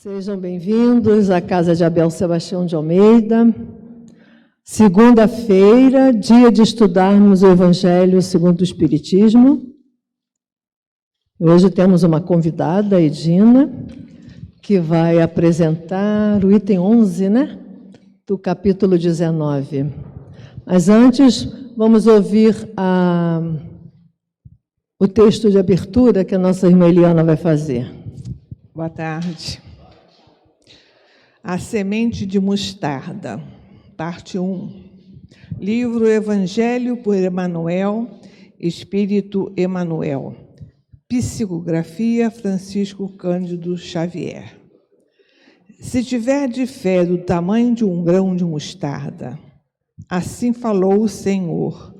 Sejam bem-vindos à Casa de Abel Sebastião de Almeida. Segunda-feira, dia de estudarmos o Evangelho segundo o Espiritismo. Hoje temos uma convidada, Edina, que vai apresentar o item 11, do capítulo 19. Mas antes, vamos ouvir o texto de abertura que a nossa irmã Eliana vai fazer. Boa tarde. A semente de mostarda, parte 1. Livro Evangelho por Emmanuel, Espírito Emmanuel. Psicografia Francisco Cândido Xavier. Se tiver de fé do tamanho de um grão de mostarda, assim falou o Senhor.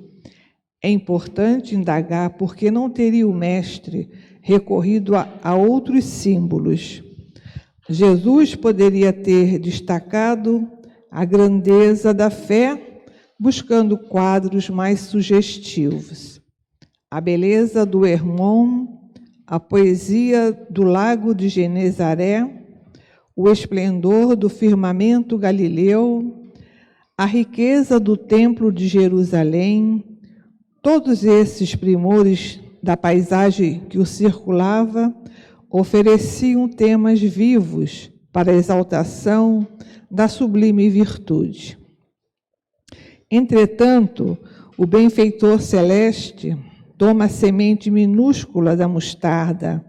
É importante indagar por que não teria o Mestre recorrido a outros símbolos. Jesus poderia ter destacado a grandeza da fé, buscando quadros mais sugestivos. A beleza do Hermon, a poesia do lago de Genezaré, o esplendor do firmamento galileu, a riqueza do templo de Jerusalém, todos esses primores da paisagem que o circulava ofereciam temas vivos para a exaltação da sublime virtude. Entretanto, o benfeitor celeste toma a semente minúscula da mostarda,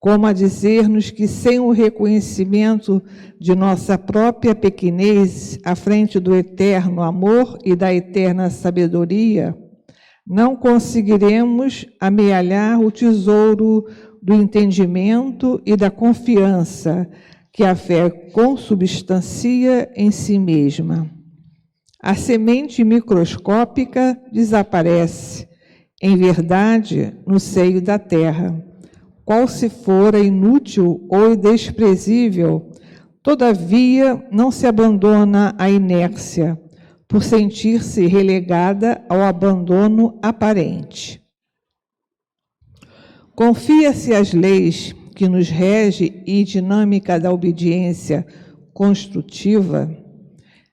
como a dizer-nos que sem o reconhecimento de nossa própria pequenez à frente do eterno amor e da eterna sabedoria, não conseguiremos amealhar o tesouro do entendimento e da confiança que a fé consubstancia em si mesma. A semente microscópica desaparece, em verdade, no seio da terra. Qual se fora inútil ou desprezível, todavia não se abandona à inércia, por sentir-se relegada ao abandono aparente. Confia-se às leis que nos rege e dinâmica da obediência construtiva,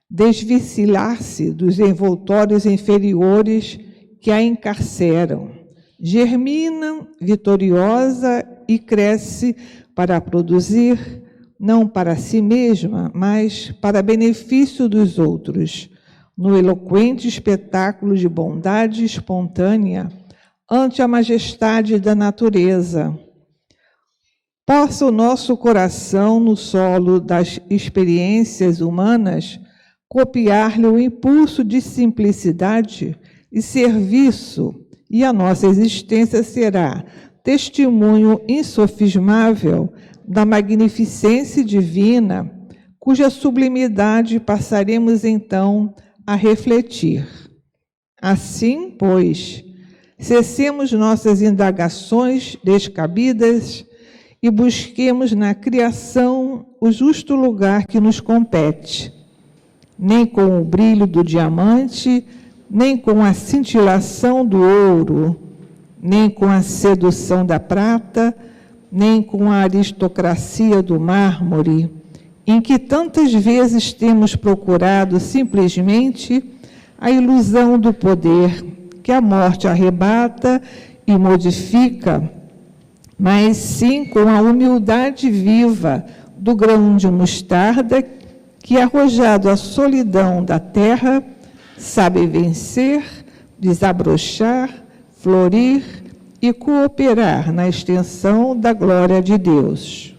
desvencilhar-se dos envoltórios inferiores que a encarceram, germina vitoriosa e cresce para produzir, não para si mesma, mas para benefício dos outros, no eloquente espetáculo de bondade espontânea ante a majestade da natureza. Possa o nosso coração, no solo das experiências humanas, copiar-lhe o impulso de simplicidade e serviço, e a nossa existência será testemunho insofismável da magnificência divina, cuja sublimidade passaremos então a refletir. Assim, pois, cessemos nossas indagações descabidas e busquemos na criação o justo lugar que nos compete. Nem com o brilho do diamante, nem com a cintilação do ouro, nem com a sedução da prata, nem com a aristocracia do mármore, em que tantas vezes temos procurado simplesmente a ilusão do poder que a morte arrebata e modifica, mas sim com a humildade viva do grão de mostarda que, arrojado à solidão da terra, sabe vencer, desabrochar, florir e cooperar na extensão da glória de Deus.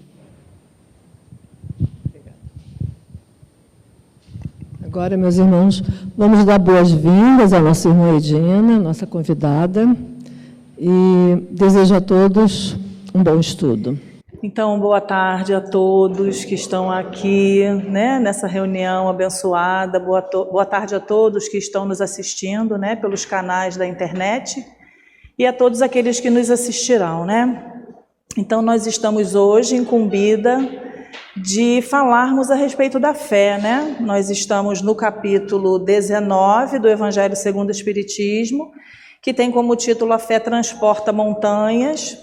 Agora, meus irmãos, vamos dar boas-vindas à nossa irmã Edina, nossa convidada, e desejo a todos um bom estudo. Então, boa tarde a todos que estão aqui, nessa reunião abençoada. Boa tarde a todos que estão nos assistindo, pelos canais da internet e a todos aqueles que nos assistirão, Então, nós estamos hoje incumbida de falarmos a respeito da fé, Nós estamos no capítulo 19 do Evangelho segundo o Espiritismo, que tem como título A Fé Transporta Montanhas.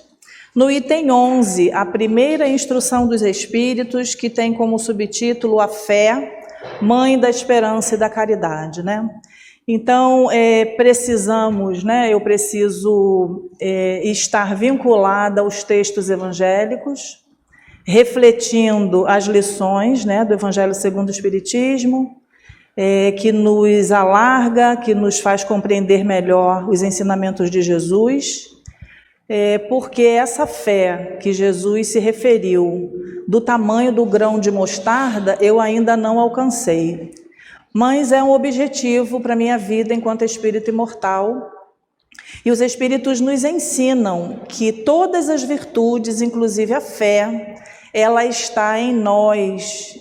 No item 11, a primeira instrução dos Espíritos, que tem como subtítulo a fé, mãe da esperança e da caridade, né? Então, precisamos, né? Eu preciso estar vinculada aos textos evangélicos, refletindo as lições, né, do Evangelho segundo o Espiritismo, que nos alarga, que nos faz compreender melhor os ensinamentos de Jesus, porque essa fé que Jesus se referiu, do tamanho do grão de mostarda, eu ainda não alcancei. Mas é um objetivo para a minha vida enquanto espírito imortal. E os Espíritos nos ensinam que todas as virtudes, inclusive a fé, ela está em nós,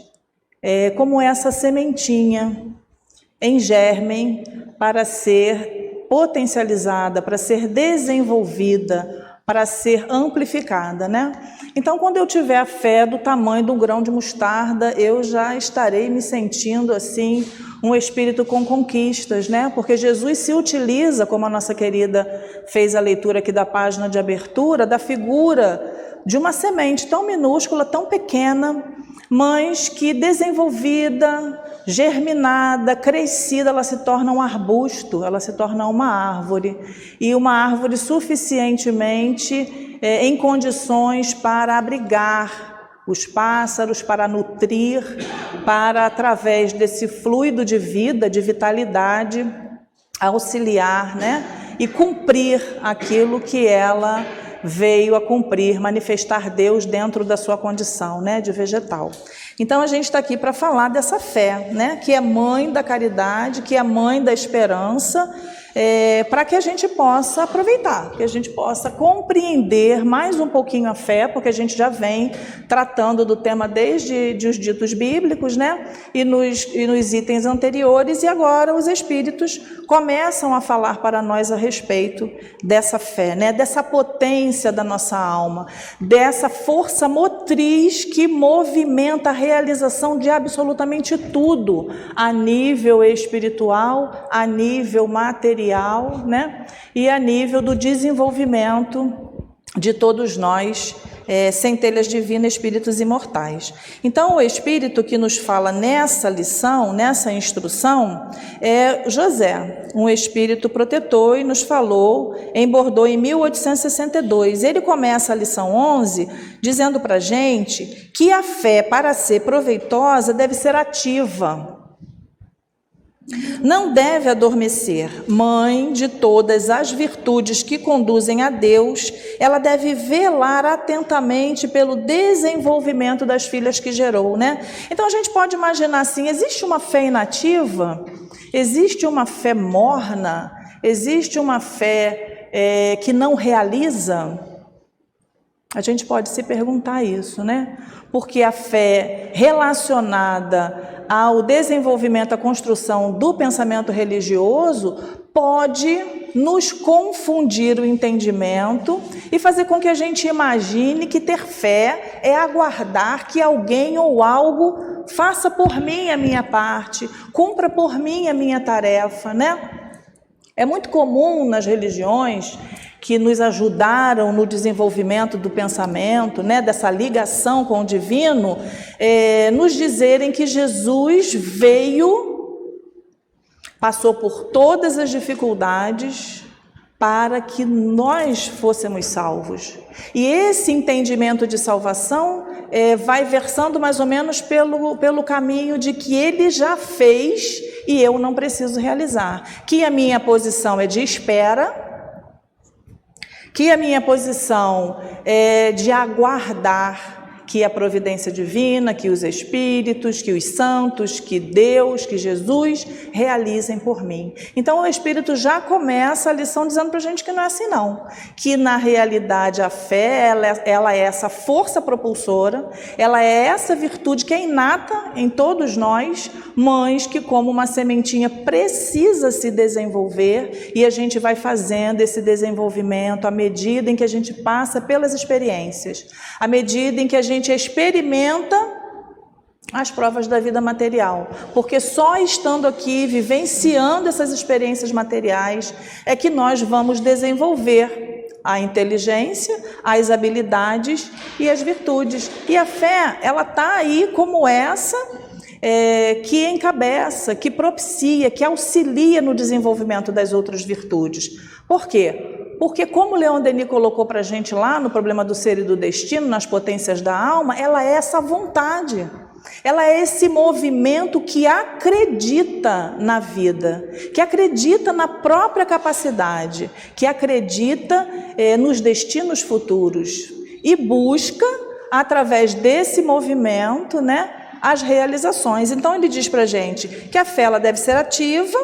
como essa sementinha em germen, para ser potencializada, para ser desenvolvida, para ser amplificada, né? Então, quando eu tiver a fé do tamanho do grão de mostarda, eu já estarei me sentindo assim, um espírito com conquistas, né? Porque Jesus se utiliza, como a nossa querida fez a leitura aqui da página de abertura, da figura de uma semente tão minúscula, tão pequena, mas que desenvolvida, germinada, crescida, ela se torna um arbusto, ela se torna uma árvore, e uma árvore suficientemente em condições para abrigar os pássaros, para nutrir, para, através desse fluido de vida, de vitalidade, auxiliar, né? E cumprir aquilo que ela veio a cumprir, manifestar Deus dentro da sua condição, né, de vegetal. Então a gente está aqui para falar dessa fé, né, que é mãe da caridade, que é mãe da esperança, para que a gente possa aproveitar, que a gente possa compreender mais um pouquinho a fé, porque a gente já vem tratando do tema desde os ditos bíblicos, né? E nos itens anteriores, e agora os Espíritos começam a falar para nós a respeito dessa fé, né? Dessa potência da nossa alma, dessa força motriz que movimenta a realização de absolutamente tudo, a nível espiritual, a nível material, né? E a nível do desenvolvimento de todos nós, centelhas divinas, espíritos imortais. Então, o espírito que nos fala nessa lição, nessa instrução, é José, um espírito protetor, e nos falou em Bordeaux em 1862. Ele começa a lição 11 dizendo para a gente que a fé, para ser proveitosa, deve ser ativa. Não deve adormecer. Mãe de todas as virtudes que conduzem a Deus, ela deve velar atentamente pelo desenvolvimento das filhas que gerou, né? Então a gente pode imaginar assim, existe uma fé inativa? Existe uma fé morna? Existe uma fé que não realiza? A gente pode se perguntar isso, né? Porque a fé relacionada ao desenvolvimento, à construção do pensamento religioso, pode nos confundir o entendimento e fazer com que a gente imagine que ter fé é aguardar que alguém ou algo faça por mim a minha parte, cumpra por mim a minha tarefa, né? É muito comum nas religiões que nos ajudaram no desenvolvimento do pensamento, né, dessa ligação com o divino, nos dizerem que Jesus veio, passou por todas as dificuldades para que nós fôssemos salvos. E esse entendimento de salvação vai versando mais ou menos pelo caminho de que ele já fez e eu não preciso realizar. Que a minha posição é de espera, que a minha posição é de aguardar que a providência divina, que os Espíritos, que os santos, que Deus, que Jesus realizem por mim. Então o Espírito já começa a lição dizendo para a gente que não é assim não, que na realidade a fé ela é essa força propulsora, ela é essa virtude que é inata em todos nós, mas que como uma sementinha precisa se desenvolver, e a gente vai fazendo esse desenvolvimento à medida em que a gente passa pelas experiências, à medida em que a gente experimenta as provas da vida material, porque só estando aqui, vivenciando essas experiências materiais, é que nós vamos desenvolver A inteligência, as habilidades e as virtudes. E a fé, ela está aí como essa que encabeça, que propicia, que auxilia no desenvolvimento das outras virtudes. Por quê? Porque, como Leon Denis colocou para a gente lá no problema do ser e do destino, nas potências da alma, ela é essa vontade. Ela é esse movimento que acredita na vida, que acredita na própria capacidade, que acredita nos destinos futuros e busca, através desse movimento, né, as realizações. Então ele diz para a gente que a fé ela deve ser ativa,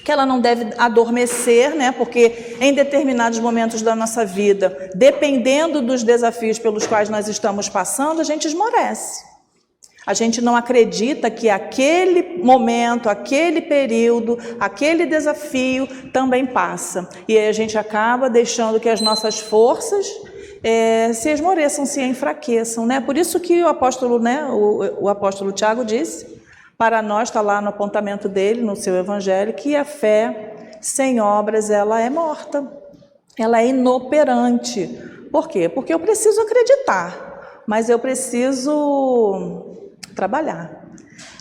que ela não deve adormecer, né? Porque em determinados momentos da nossa vida, dependendo dos desafios pelos quais nós estamos passando, a gente esmorece. A gente não acredita que aquele momento, aquele período, aquele desafio também passa. E aí a gente acaba deixando que as nossas forças se esmoreçam, se enfraqueçam, né? Por isso que o apóstolo, né, o apóstolo Tiago disse, para nós, está lá no apontamento dele, no seu evangelho, que a fé sem obras, ela é morta, ela é inoperante. Por quê? Porque eu preciso acreditar, mas eu preciso trabalhar,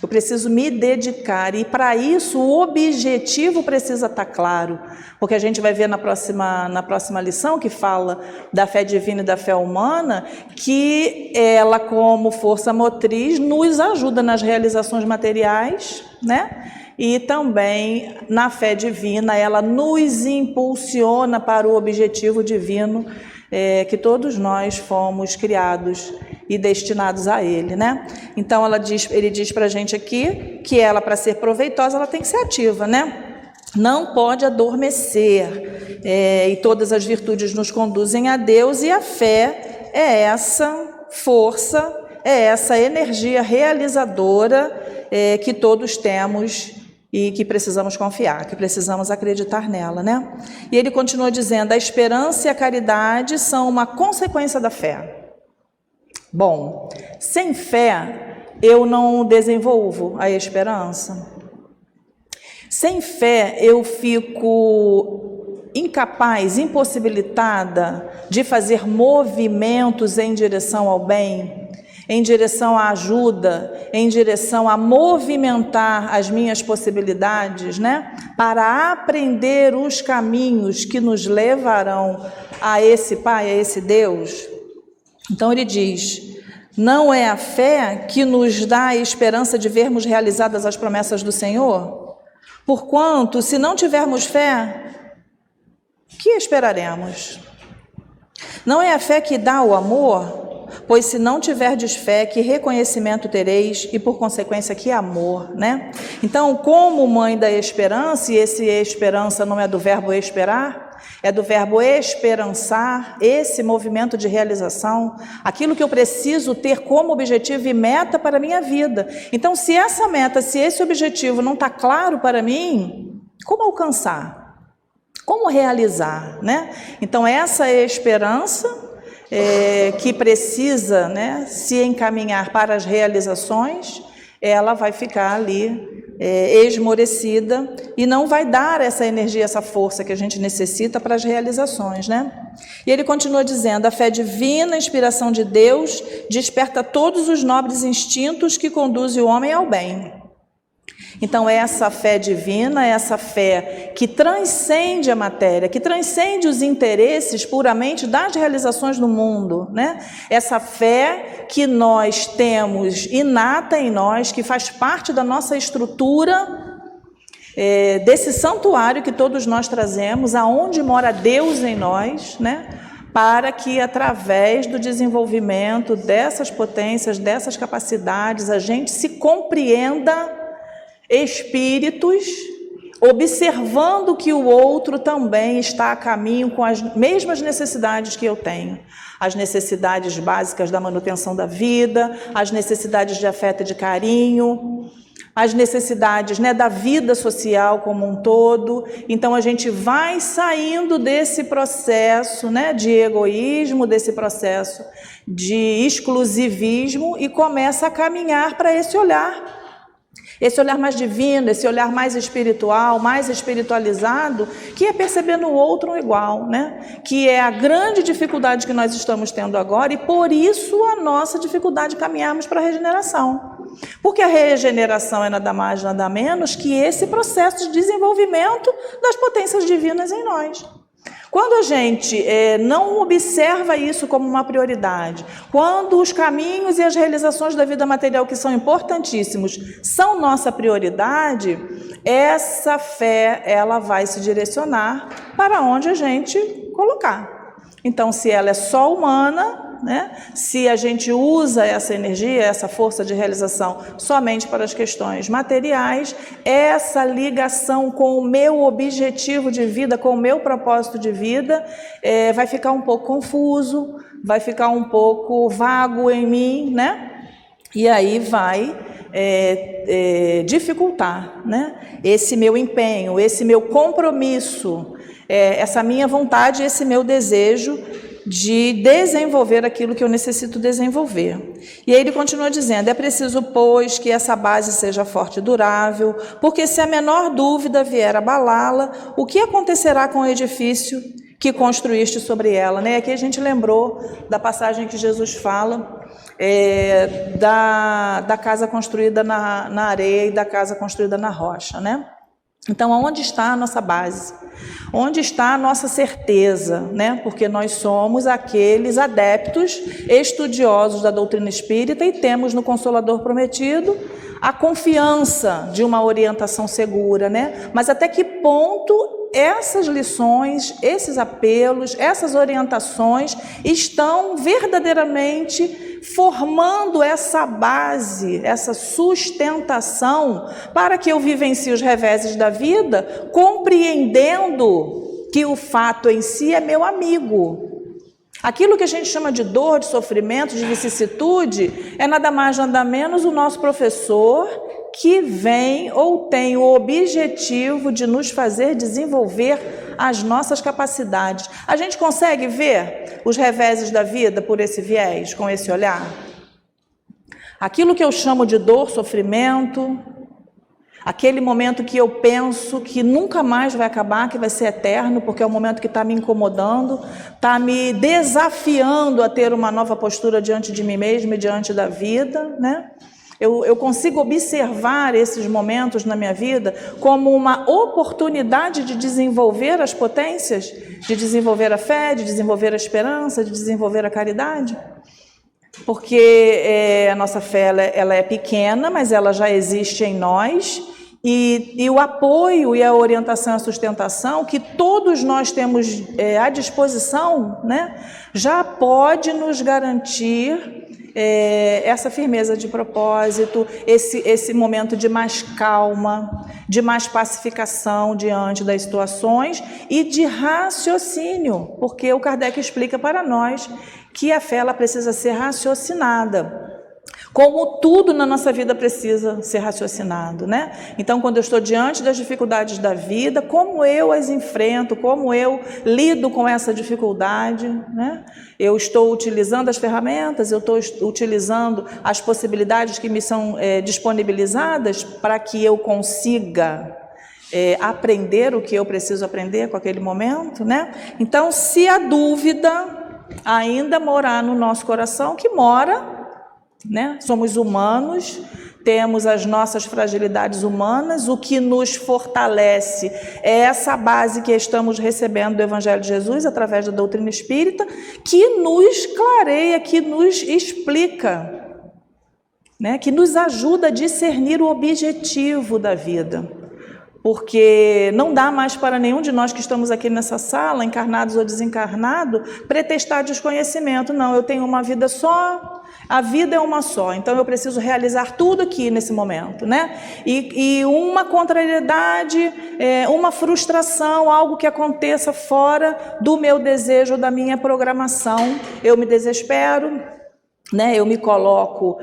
eu preciso me dedicar, e para isso o objetivo precisa estar claro, porque a gente vai ver na próxima lição, que fala da fé divina e da fé humana, que ela, como força motriz, nos ajuda nas realizações materiais, né? E também na fé divina, ela nos impulsiona para o objetivo divino, que todos nós fomos criados e destinados a ele, né? Então ele diz para a gente aqui que ela, para ser proveitosa, ela tem que ser ativa, né? Não pode adormecer, e todas as virtudes nos conduzem a Deus, e a fé é essa força, é essa energia realizadora que todos temos e que precisamos confiar, que precisamos acreditar nela, né? E ele continua dizendo, a esperança e a caridade são uma consequência da fé. Bom, sem fé eu não desenvolvo a esperança. Sem fé eu fico incapaz, impossibilitada de fazer movimentos em direção ao bem, em direção à ajuda, em direção a movimentar as minhas possibilidades, né? Para aprender os caminhos que nos levarão a esse Pai, a esse Deus. Então ele diz, não é a fé que nos dá a esperança de vermos realizadas as promessas do Senhor? Porquanto, se não tivermos fé, que esperaremos? Não é a fé que dá o amor? Pois se não tiverdes fé, que reconhecimento tereis, e por consequência que amor, né? Então, como mãe da esperança, e esse esperança não é do verbo esperar, é do verbo esperançar, esse movimento de realização, aquilo que eu preciso ter como objetivo e meta para a minha vida. Então, se essa meta, se esse objetivo não está claro para mim, como alcançar? Como realizar, né? Então, essa é a esperança que precisa, né, se encaminhar para as realizações, ela vai ficar ali esmorecida e não vai dar essa energia, essa força que a gente necessita para as realizações, né? E ele continua dizendo, a fé divina, a inspiração de Deus, desperta todos os nobres instintos que conduzem o homem ao bem. Então, essa fé divina, essa fé que transcende a matéria, que transcende os interesses puramente das realizações do mundo, né? Essa fé que nós temos inata em nós, que faz parte da nossa estrutura, desse santuário que todos nós trazemos, aonde mora Deus em nós, né? Para que, através do desenvolvimento dessas potências, dessas capacidades, a gente se compreenda espíritos, observando que o outro também está a caminho com as mesmas necessidades que eu tenho. As necessidades básicas da manutenção da vida, as necessidades de afeto e de carinho, as necessidades, né, da vida social como um todo. Então, a gente vai saindo desse processo, né, de egoísmo, desse processo de exclusivismo, e começa a caminhar para esse olhar Esse olhar mais divino, esse olhar mais espiritual, mais espiritualizado, que é perceber no outro um igual, né? Que é a grande dificuldade que nós estamos tendo agora e por isso a nossa dificuldade de caminharmos para a regeneração. Porque a regeneração é nada mais, nada menos que esse processo de desenvolvimento das potências divinas em nós. Quando a gente não observa isso como uma prioridade, quando os caminhos e as realizações da vida material, que são importantíssimos, são nossa prioridade, essa fé ela vai se direcionar para onde a gente colocar. Então, se ela é só humana, né? Se a gente usa essa energia, essa força de realização somente para as questões materiais, essa ligação com o meu objetivo de vida, com o meu propósito de vida, vai ficar um pouco confuso, vai ficar um pouco vago em mim, né? E aí vai dificultar, né? Esse meu empenho, esse meu compromisso, essa minha vontade, esse meu desejo de desenvolver aquilo que eu necessito desenvolver. E aí ele continua dizendo, é preciso, pois, que essa base seja forte e durável, porque se a menor dúvida vier abalá-la, o que acontecerá com o edifício que construíste sobre ela? Né? Aqui a gente lembrou da passagem que Jesus fala da casa construída na areia e da casa construída na rocha, né? Então, onde está a nossa base? Onde está a nossa certeza, né? Porque nós somos aqueles adeptos estudiosos da doutrina espírita e temos no Consolador Prometido a confiança de uma orientação segura, né? Mas até que ponto essas lições, esses apelos, essas orientações estão verdadeiramente formando essa base, essa sustentação para que eu vivencie os reveses da vida, compreendendo que o fato em si é meu amigo. Aquilo que a gente chama de dor, de sofrimento, de vicissitude, é nada mais, nada menos o nosso professor que vem ou tem o objetivo de nos fazer desenvolver as nossas capacidades. A gente consegue ver os reveses da vida por esse viés, com esse olhar? Aquilo que eu chamo de dor, sofrimento, aquele momento que eu penso que nunca mais vai acabar, que vai ser eterno, porque é um momento que está me incomodando, está me desafiando a ter uma nova postura diante de mim mesmo e diante da vida, né? Eu consigo observar esses momentos na minha vida como uma oportunidade de desenvolver as potências, de desenvolver a fé, de desenvolver a esperança, de desenvolver a caridade. Porque a nossa fé ela é pequena, mas ela já existe em nós. E o apoio e a orientação e a sustentação que todos nós temos à disposição, né, já pode nos garantir essa firmeza de propósito, esse momento de mais calma, de mais pacificação diante das situações e de raciocínio, porque o Kardec explica para nós que a fé ela precisa ser raciocinada. Como tudo na nossa vida precisa ser raciocinado, né? Então, quando eu estou diante das dificuldades da vida, como eu as enfrento, como eu lido com essa dificuldade, né? Eu estou utilizando as ferramentas, eu estou utilizando as possibilidades que me são disponibilizadas para que eu consiga aprender o que eu preciso aprender com aquele momento, né? Então, se a dúvida ainda morar no nosso coração, que mora, né? Somos humanos, temos as nossas fragilidades humanas, o que nos fortalece é essa base que estamos recebendo do Evangelho de Jesus através da doutrina espírita, que nos clareia, que nos explica, né? Que nos ajuda a discernir o objetivo da vida. Porque não dá mais para nenhum de nós que estamos aqui nessa sala, encarnados ou desencarnados, pretextar desconhecimento. Não, eu tenho uma vida só, a vida é uma só, então eu preciso realizar tudo aqui nesse momento, né? E uma contrariedade, uma frustração, algo que aconteça fora do meu desejo, da minha programação, eu me desespero, né? Eu me coloco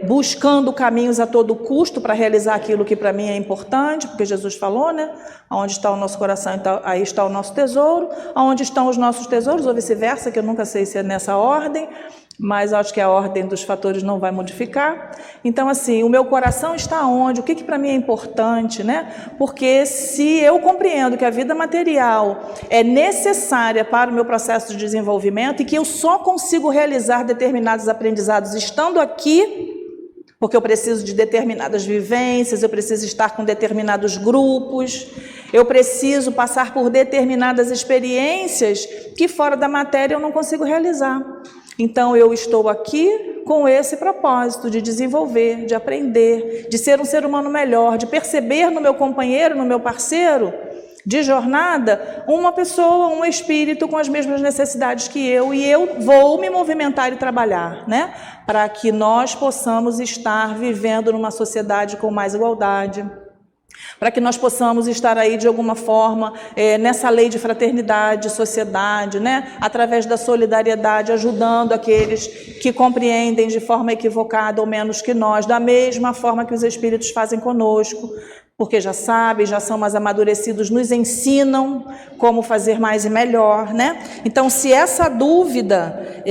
buscando caminhos a todo custo para realizar aquilo que para mim é importante, porque Jesus falou, né? Onde está o nosso coração, então, aí está o nosso tesouro. Onde estão os nossos tesouros, ou vice-versa, que eu nunca sei se é nessa ordem. mas acho que a ordem dos fatores não vai modificar. Então, assim, o meu coração está onde? O que para mim é importante, né? Porque se eu compreendo que a vida material é necessária para o meu processo de desenvolvimento e que eu só consigo realizar determinados aprendizados estando aqui, porque eu preciso de determinadas vivências, eu preciso estar com determinados grupos, eu preciso passar por determinadas experiências que fora da matéria eu não consigo realizar. Então, eu estou aqui com esse propósito de desenvolver, de aprender, de ser um ser humano melhor, de perceber no meu companheiro, no meu parceiro de jornada, uma pessoa, um espírito com as mesmas necessidades que eu, e eu vou me movimentar e trabalhar, né? Para que nós possamos estar vivendo numa sociedade com mais igualdade, para que nós possamos estar aí de alguma forma nessa lei de fraternidade, sociedade, né? Através da solidariedade, ajudando aqueles que compreendem de forma equivocada ou menos que nós, da mesma forma que os espíritos fazem conosco, porque já sabem, já são mais amadurecidos, nos ensinam como fazer mais e melhor, né? Então, se essa dúvida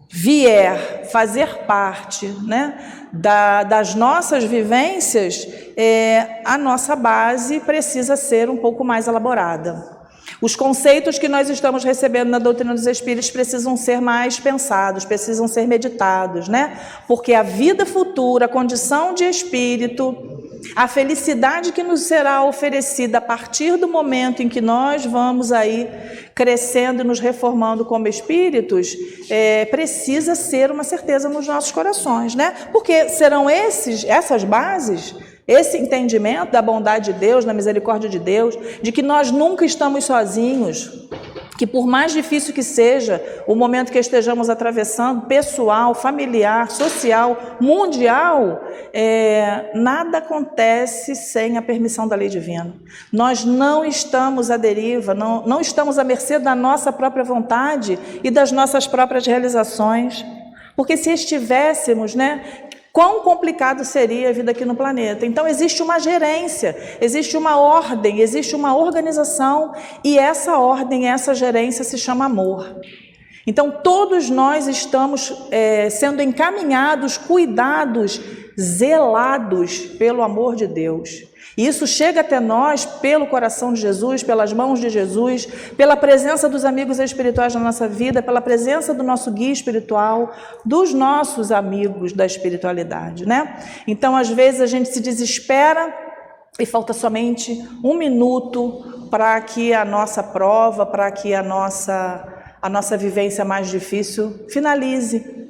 vier fazer parte, né, das nossas vivências, a nossa base precisa ser um pouco mais elaborada. Os conceitos que nós estamos recebendo na doutrina dos espíritos precisam ser mais pensados, precisam ser meditados, né? Porque a vida futura, a condição de espírito, a felicidade que nos será oferecida a partir do momento em que nós vamos aí crescendo e nos reformando como espíritos, precisa ser uma certeza nos nossos corações, né? Porque serão essas bases, esse entendimento da bondade de Deus, da misericórdia de Deus, de que nós nunca estamos sozinhos, que por mais difícil que seja o momento que estejamos atravessando, pessoal, familiar, social, mundial, nada acontece sem a permissão da lei divina. Nós não estamos à deriva, não estamos à mercê da nossa própria vontade e das nossas próprias realizações, porque se estivéssemos, né, quão complicado seria a vida aqui no planeta. Então, existe uma gerência, existe uma ordem, existe uma organização, e essa ordem, essa gerência se chama amor. Então, todos nós estamos sendo encaminhados, cuidados, zelados pelo amor de Deus. E isso chega até nós pelo coração de Jesus, pelas mãos de Jesus, pela presença dos amigos espirituais na nossa vida, pela presença do nosso guia espiritual, dos nossos amigos da espiritualidade, né? Então, às vezes, a gente se desespera e falta somente 1 minuto para que a nossa prova, para que a nossa vivência mais difícil finalize.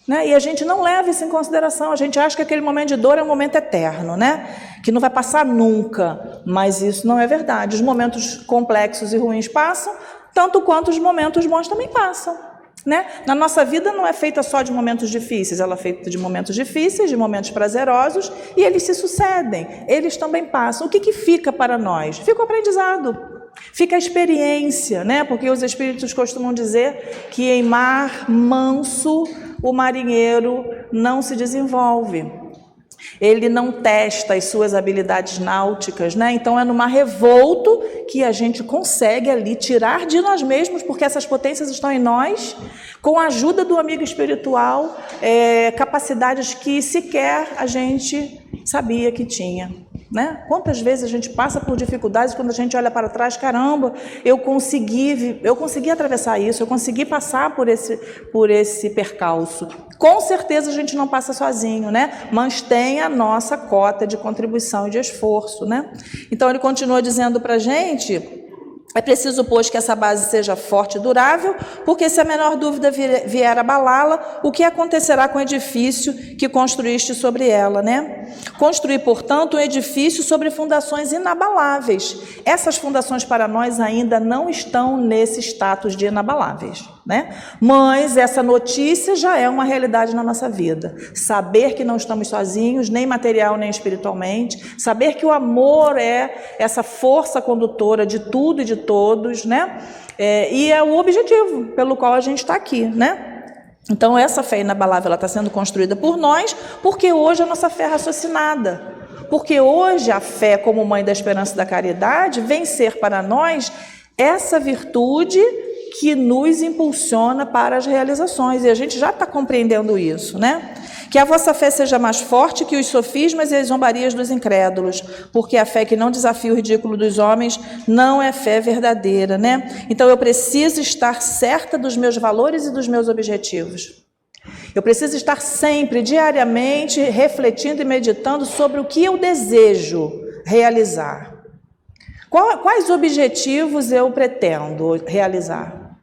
Né? E a gente não leva isso em consideração, a gente acha que aquele momento de dor é um momento eterno, né? Que não vai passar nunca, mas isso não é verdade. Os momentos complexos e ruins passam, tanto quanto os momentos bons também passam. Né? Na nossa vida não é feita só de momentos difíceis, ela é feita de momentos difíceis, de momentos prazerosos, e eles se sucedem, eles também passam. O que fica para nós? Fica o aprendizado. Fica a experiência, né? Porque os espíritos costumam dizer que em mar manso o marinheiro não se desenvolve. Ele não testa as suas habilidades náuticas, né? Então é no mar revolto que a gente consegue ali tirar de nós mesmos, porque essas potências estão em nós, com a ajuda do amigo espiritual, capacidades que sequer a gente sabia que tinha. Né? Quantas vezes a gente passa por dificuldades, quando a gente olha para trás, caramba, eu consegui atravessar isso, eu consegui passar por esse percalço. Com certeza a gente não passa sozinho, né? Mas tem a nossa cota de contribuição e de esforço, né? Então ele continua dizendo para a gente: é preciso, pois, que essa base seja forte e durável, porque se a menor dúvida vier abalá-la, o que acontecerá com o edifício que construíste sobre ela, né? Construir, portanto, um edifício sobre fundações inabaláveis. Essas fundações para nós ainda não estão nesse status de inabaláveis, né? Mas essa notícia já é uma realidade na nossa vida. Saber que não estamos sozinhos, nem material, nem espiritualmente. Saber que o amor é essa força condutora de tudo e de todos, né? E é o objetivo pelo qual a gente está aqui, né? Então, essa fé inabalável está sendo construída por nós, porque hoje a nossa fé é raciocinada. Porque hoje a fé, como mãe da esperança e da caridade, vem ser para nós essa virtude que nos impulsiona para as realizações, e a gente já está compreendendo isso, né? Que a vossa fé seja mais forte que os sofismas e as zombarias dos incrédulos, porque a fé que não desafia o ridículo dos homens não é fé verdadeira, né? Então eu preciso estar certa dos meus valores e dos meus objetivos. Eu preciso estar sempre, diariamente, refletindo e meditando sobre o que eu desejo realizar. Quais objetivos eu pretendo realizar?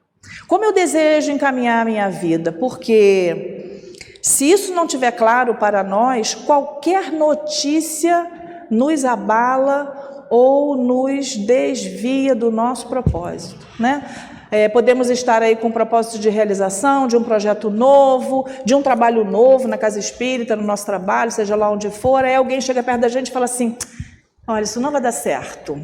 Como eu desejo encaminhar a minha vida? Porque se isso não estiver claro para nós, qualquer notícia nos abala ou nos desvia do nosso propósito, né? Podemos estar aí com um propósito de realização, de um projeto novo, de um trabalho novo na casa espírita, no nosso trabalho, seja lá onde for, aí alguém chega perto da gente e fala assim: olha, isso não vai dar certo.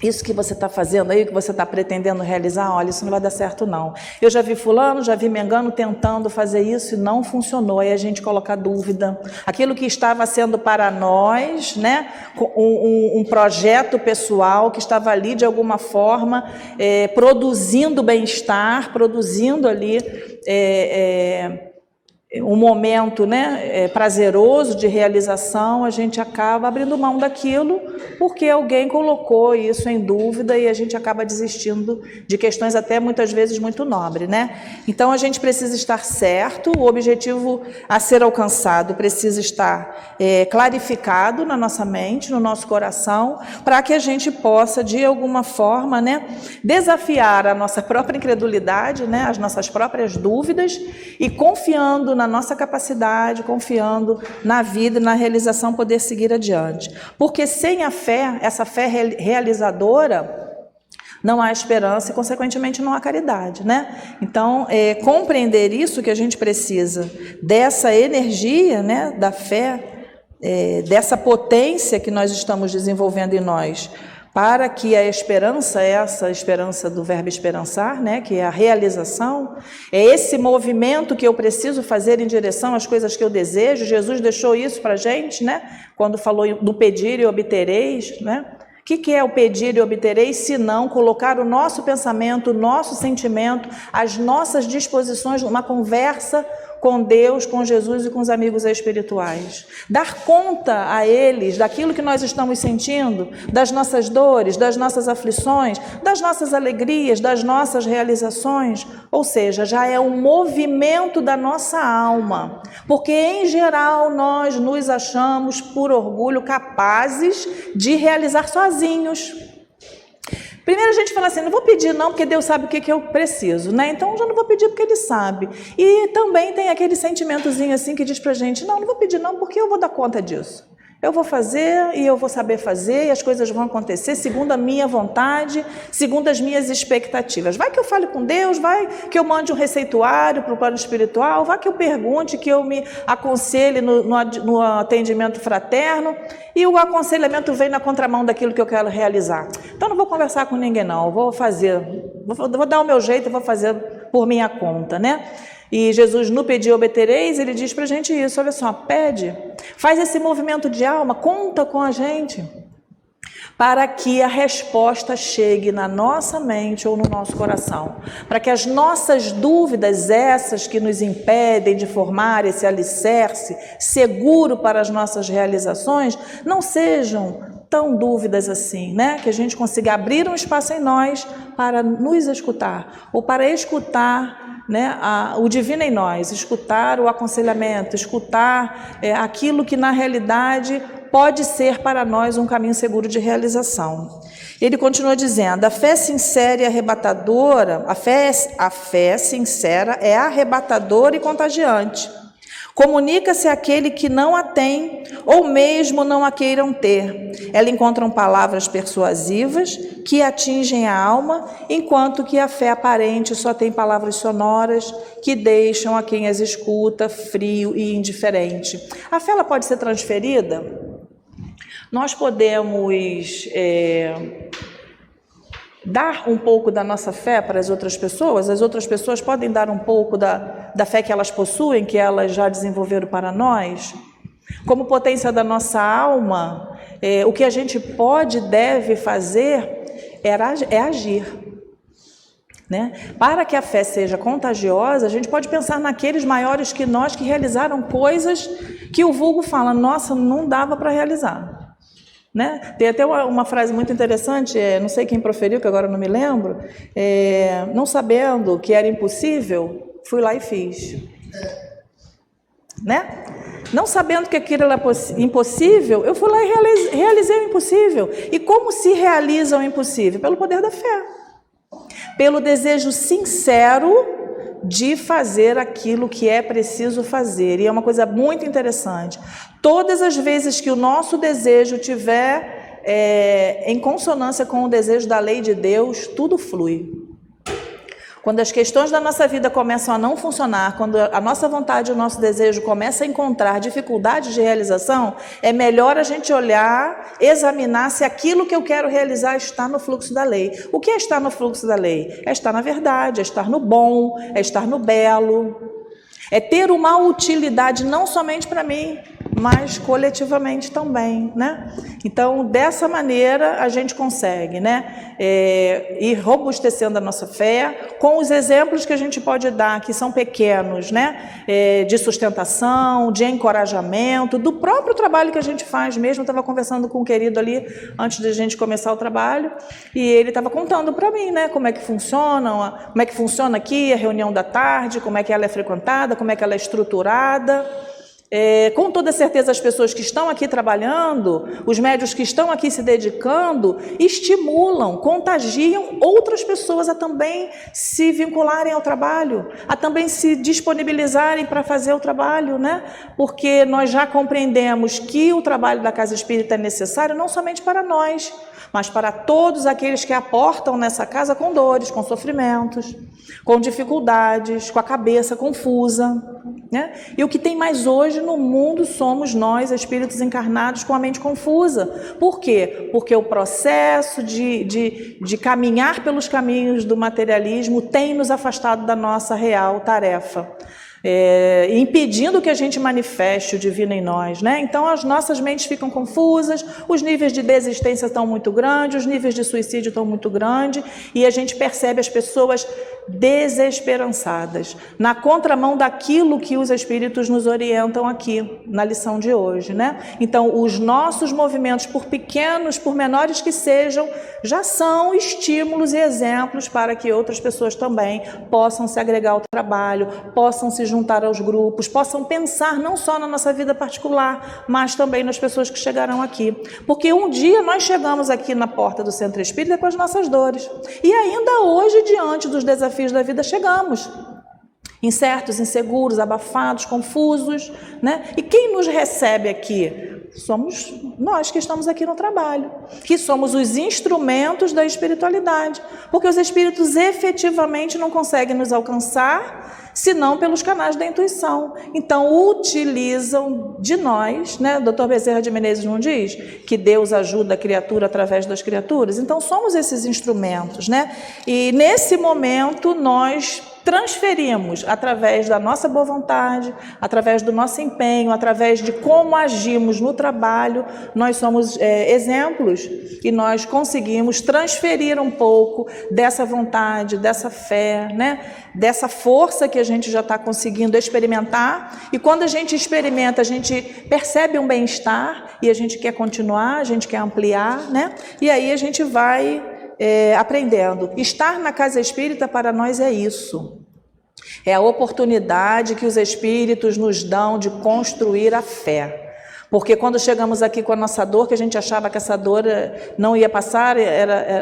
Isso que você está fazendo aí, que você está pretendendo realizar, olha, isso não vai dar certo não. Eu já vi fulano, já vi mengano tentando fazer isso e não funcionou. Aí a gente coloca dúvida. Aquilo que estava sendo para nós, né, um projeto pessoal que estava ali de alguma forma produzindo bem-estar, produzindo ali um momento, né, prazeroso de realização, a gente acaba abrindo mão daquilo porque alguém colocou isso em dúvida e a gente acaba desistindo de questões até muitas vezes muito nobres, né? Então a gente precisa estar certo, o objetivo a ser alcançado precisa estar clarificado na nossa mente, no nosso coração, para que a gente possa de alguma forma, né, desafiar a nossa própria incredulidade, né, as nossas próprias dúvidas e confiando na nossa capacidade, confiando na vida e na realização, poder seguir adiante. Porque sem a fé, essa fé realizadora, não há esperança e, consequentemente, não há caridade, né? Então, compreender isso, que a gente precisa dessa energia, né, da fé, dessa potência que nós estamos desenvolvendo em nós, para que a esperança, essa esperança do verbo esperançar, né, que é a realização, é esse movimento que eu preciso fazer em direção às coisas que eu desejo. Jesus deixou isso para a gente, né, quando falou do pedir e obtereis, né? O que é o pedir e obtereis, se não colocar o nosso pensamento, o nosso sentimento, as nossas disposições numa conversa com Deus, com Jesus e com os amigos espirituais. Dar conta a eles daquilo que nós estamos sentindo, das nossas dores, das nossas aflições, das nossas alegrias, das nossas realizações. Ou seja, já é um movimento da nossa alma. Porque, em geral, nós nos achamos, por orgulho, capazes de realizar sozinhos. Primeiro a gente fala assim, não vou pedir não, porque Deus sabe o que eu preciso, né? Então, eu já não vou pedir porque Ele sabe. E também tem aquele sentimentozinho assim que diz pra gente, não vou pedir não, porque eu vou dar conta disso. Eu vou fazer e eu vou saber fazer e as coisas vão acontecer segundo a minha vontade, segundo as minhas expectativas. Vai que eu fale com Deus, vai que eu mande um receituário para o plano espiritual, vai que eu pergunte, que eu me aconselhe no atendimento fraterno e o aconselhamento vem na contramão daquilo que eu quero realizar. Então não vou conversar com ninguém não, vou fazer, vou dar o meu jeito, vou fazer por minha conta, né? E Jesus, no pedir obtereis, Ele diz para a gente isso, olha só, pede, faz esse movimento de alma, conta com a gente, para que a resposta chegue na nossa mente ou no nosso coração, para que as nossas dúvidas, essas que nos impedem de formar esse alicerce seguro para as nossas realizações, não sejam tão dúvidas assim, né? Que a gente consiga abrir um espaço em nós para nos escutar, ou para escutar, né, o divino em nós, escutar o aconselhamento, escutar aquilo que na realidade pode ser para nós um caminho seguro de realização. Ele continua dizendo, a fé sincera e arrebatadora, a fé sincera é arrebatadora e contagiante. Comunica-se àquele que não a tem ou mesmo não a queiram ter. Ela encontra palavras persuasivas que atingem a alma, enquanto que a fé aparente só tem palavras sonoras que deixam a quem as escuta frio e indiferente. A fé ela pode ser transferida? Nós podemos dar um pouco da nossa fé para as outras pessoas podem dar um pouco da fé que elas possuem, que elas já desenvolveram para nós. Como potência da nossa alma, o que a gente pode e deve fazer é agir. né? Para que a fé seja contagiosa, a gente pode pensar naqueles maiores que nós que realizaram coisas que o vulgo fala, nossa, não dava para realizar, né? Tem até uma frase muito interessante, não sei quem proferiu, que agora eu não me lembro, não sabendo que era impossível, fui lá e fiz, né? Não sabendo que aquilo era impossível, eu fui lá e realizei o impossível. E como se realiza o impossível? Pelo poder da fé. Pelo desejo sincero de fazer aquilo que é preciso fazer. E é uma coisa muito interessante. Todas as vezes que o nosso desejo tiver em consonância com o desejo da lei de Deus, tudo flui. Quando as questões da nossa vida começam a não funcionar, quando a nossa vontade e o nosso desejo começam a encontrar dificuldades de realização, é melhor a gente olhar, examinar se aquilo que eu quero realizar está no fluxo da lei. O que é estar no fluxo da lei? É estar na verdade, é estar no bom, é estar no belo, é ter uma utilidade não somente para mim, mas coletivamente também, né? Então, dessa maneira, a gente consegue, né? Ir robustecendo a nossa fé com os exemplos que a gente pode dar, que são pequenos, né? De sustentação, de encorajamento, do próprio trabalho que a gente faz mesmo. Eu estava conversando com um querido ali, antes de a gente começar o trabalho, e ele estava contando para mim, né? Como é que funciona aqui a reunião da tarde, como é que ela é frequentada, como é que ela é estruturada. Com toda certeza as pessoas que estão aqui trabalhando, os médios que estão aqui se dedicando, estimulam, contagiam outras pessoas a também se vincularem ao trabalho, a também se disponibilizarem para fazer o trabalho, né? Porque nós já compreendemos que o trabalho da Casa Espírita é necessário não somente para nós, mas para todos aqueles que aportam nessa casa com dores, com sofrimentos, com dificuldades, com a cabeça confusa, né? E o que tem mais hoje no mundo somos nós, espíritos encarnados com a mente confusa. Por quê? Porque o processo de caminhar pelos caminhos do materialismo tem nos afastado da nossa real tarefa. Impedindo que a gente manifeste o divino em nós, né? Então as nossas mentes ficam confusas, os níveis de desistência estão muito grandes, os níveis de suicídio estão muito grandes, e a gente percebe as pessoas desesperançadas, na contramão daquilo que os espíritos nos orientam aqui na lição de hoje, né? Então os nossos movimentos, por pequenos, por menores que sejam, já são estímulos e exemplos para que outras pessoas também possam se agregar ao trabalho, possam se juntar aos grupos, possam pensar não só na nossa vida particular, mas também nas pessoas que chegarão aqui. Porque um dia nós chegamos aqui na porta do Centro Espírita com as nossas dores. E ainda hoje, diante dos desafios da vida, chegamos. Incertos, inseguros, abafados, confusos, né? E quem nos recebe aqui? Somos nós que estamos aqui no trabalho, que somos os instrumentos da espiritualidade, porque os espíritos efetivamente não conseguem nos alcançar senão pelos canais da intuição. Então utilizam de nós, né? O Dr. Bezerra de Menezes não diz que Deus ajuda a criatura através das criaturas? Então somos esses instrumentos, né? E nesse momento nós transferimos através da nossa boa vontade, através do nosso empenho, através de como agimos no trabalho, nós somos exemplos e nós conseguimos transferir um pouco dessa vontade, dessa fé, né? Dessa força que a gente já está conseguindo experimentar, e quando a gente experimenta, a gente percebe um bem-estar e a gente quer continuar, a gente quer ampliar, né? E aí a gente vai aprendendo. Estar na Casa Espírita para nós é isso. É a oportunidade que os espíritos nos dão de construir a fé. Porque quando chegamos aqui com a nossa dor, que a gente achava que essa dor não ia passar,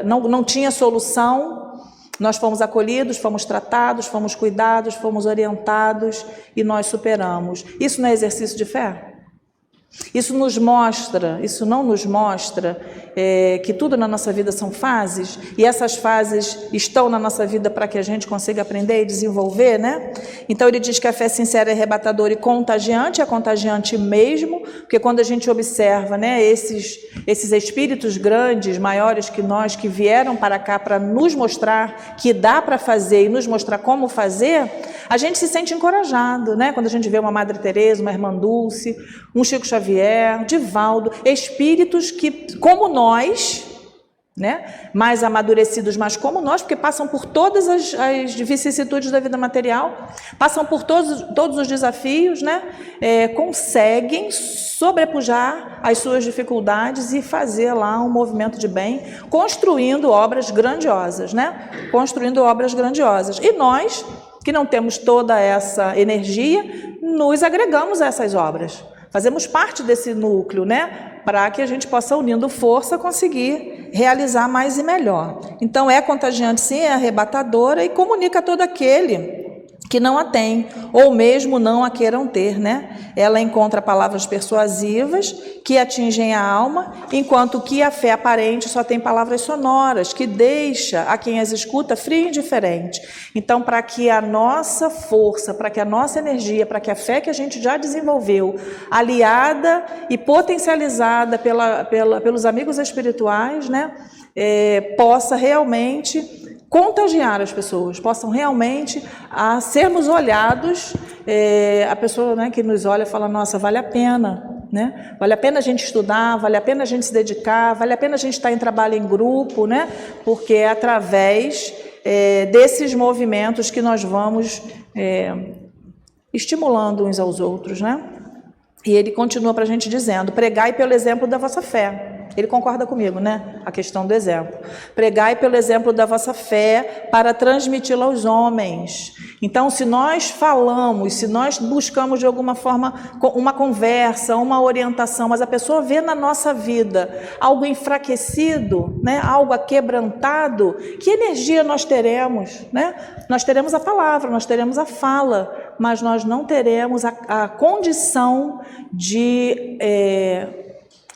não tinha solução, nós fomos acolhidos, fomos tratados, fomos cuidados, fomos orientados e nós superamos. Isso não é exercício de fé? Isso não nos mostra que tudo na nossa vida são fases, e essas fases estão na nossa vida para que a gente consiga aprender e desenvolver, né? Então ele diz que a fé sincera é arrebatadora e contagiante, é contagiante mesmo, porque quando a gente observa, né, esses espíritos grandes, maiores que nós, que vieram para cá para nos mostrar que dá para fazer e nos mostrar como fazer, a gente se sente encorajado, né? Quando a gente vê uma Madre Teresa, uma Irmã Dulce, um Chico Xavier, Divaldo, espíritos que, como nós, né? Mais amadurecidos, mais como nós, porque passam por todas as vicissitudes da vida material, passam por todos os desafios, né? Conseguem sobrepujar as suas dificuldades e fazer lá um movimento de bem, construindo obras grandiosas, né? Construindo obras grandiosas. E nós, que não temos toda essa energia, nos agregamos a essas obras. Fazemos parte desse núcleo, né? Para que a gente possa, unindo força, conseguir realizar mais e melhor. Então, é contagiante, sim, é arrebatadora e comunica a todo aquele que não a tem, ou mesmo não a queiram ter, né? Ela encontra palavras persuasivas que atingem a alma, enquanto que a fé aparente só tem palavras sonoras, que deixa a quem as escuta frio e indiferente. Então, para que a nossa força, para que a nossa energia, para que a fé que a gente já desenvolveu, aliada e potencializada pelos amigos espirituais, né? Possa realmente contagiar as pessoas, possam realmente sermos olhados, a pessoa, né, que nos olha fala, nossa, vale a pena, né? Vale a pena a gente estudar, vale a pena a gente se dedicar, vale a pena a gente estar em trabalho em grupo, né? Porque é através desses movimentos que nós vamos estimulando uns aos outros, né? E ele continua para a gente dizendo, pregai pelo exemplo da vossa fé. Ele concorda comigo, né? A questão do exemplo. Pregai pelo exemplo da vossa fé para transmiti-la aos homens. Então, se nós falamos, se nós buscamos de alguma forma uma conversa, uma orientação, mas a pessoa vê na nossa vida algo enfraquecido, né? Algo aquebrantado, que energia nós teremos, né? Nós teremos a palavra, nós teremos a fala, mas nós não teremos a condição de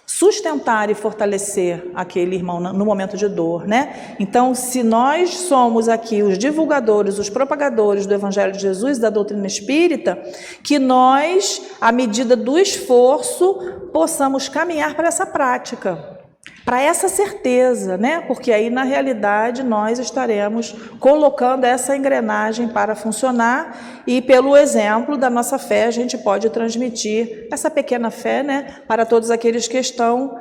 sustentar e fortalecer aquele irmão no momento de dor, né? Então, se nós somos aqui os divulgadores, os propagadores do Evangelho de Jesus, da doutrina espírita, que nós, à medida do esforço, possamos caminhar para essa prática, para essa certeza, né? Porque aí, na realidade, nós estaremos colocando essa engrenagem para funcionar e, pelo exemplo da nossa fé, a gente pode transmitir essa pequena fé, né, para todos aqueles que estão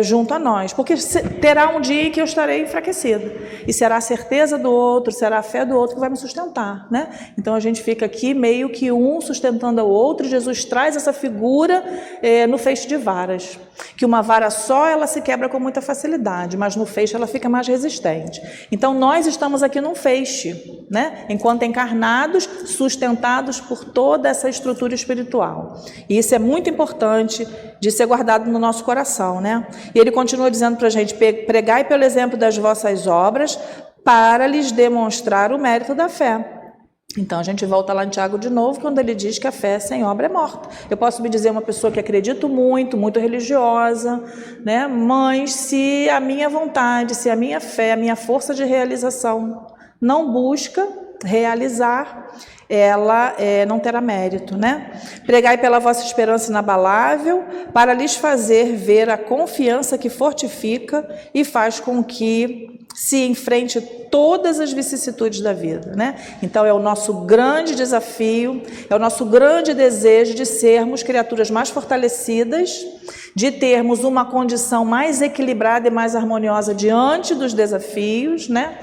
junto a nós. Porque terá um dia em que eu estarei enfraquecido e será a certeza do outro, será a fé do outro que vai me sustentar, né? Então, a gente fica aqui meio que um sustentando o outro. Jesus traz essa figura no feixe de varas, que uma vara só, ela se quebra com muita facilidade, mas no feixe ela fica mais resistente. Então, nós estamos aqui num feixe, né? Enquanto encarnados, sustentados por toda essa estrutura espiritual. E isso é muito importante de ser guardado no nosso coração, né? E ele continua dizendo para a gente, pregai pelo exemplo das vossas obras para lhes demonstrar o mérito da fé. Então, a gente volta lá em Tiago de novo, quando ele diz que a fé sem obra é morta. Eu posso me dizer uma pessoa que acredito muito, muito religiosa, né? Mas se a minha vontade, se a minha fé, a minha força de realização não busca realizar, ela não terá mérito, né? Pregai pela vossa esperança inabalável, para lhes fazer ver a confiança que fortifica e faz com que se enfrente todas as vicissitudes da vida, né? Então, é o nosso grande desafio, é o nosso grande desejo de sermos criaturas mais fortalecidas, de termos uma condição mais equilibrada e mais harmoniosa diante dos desafios, né?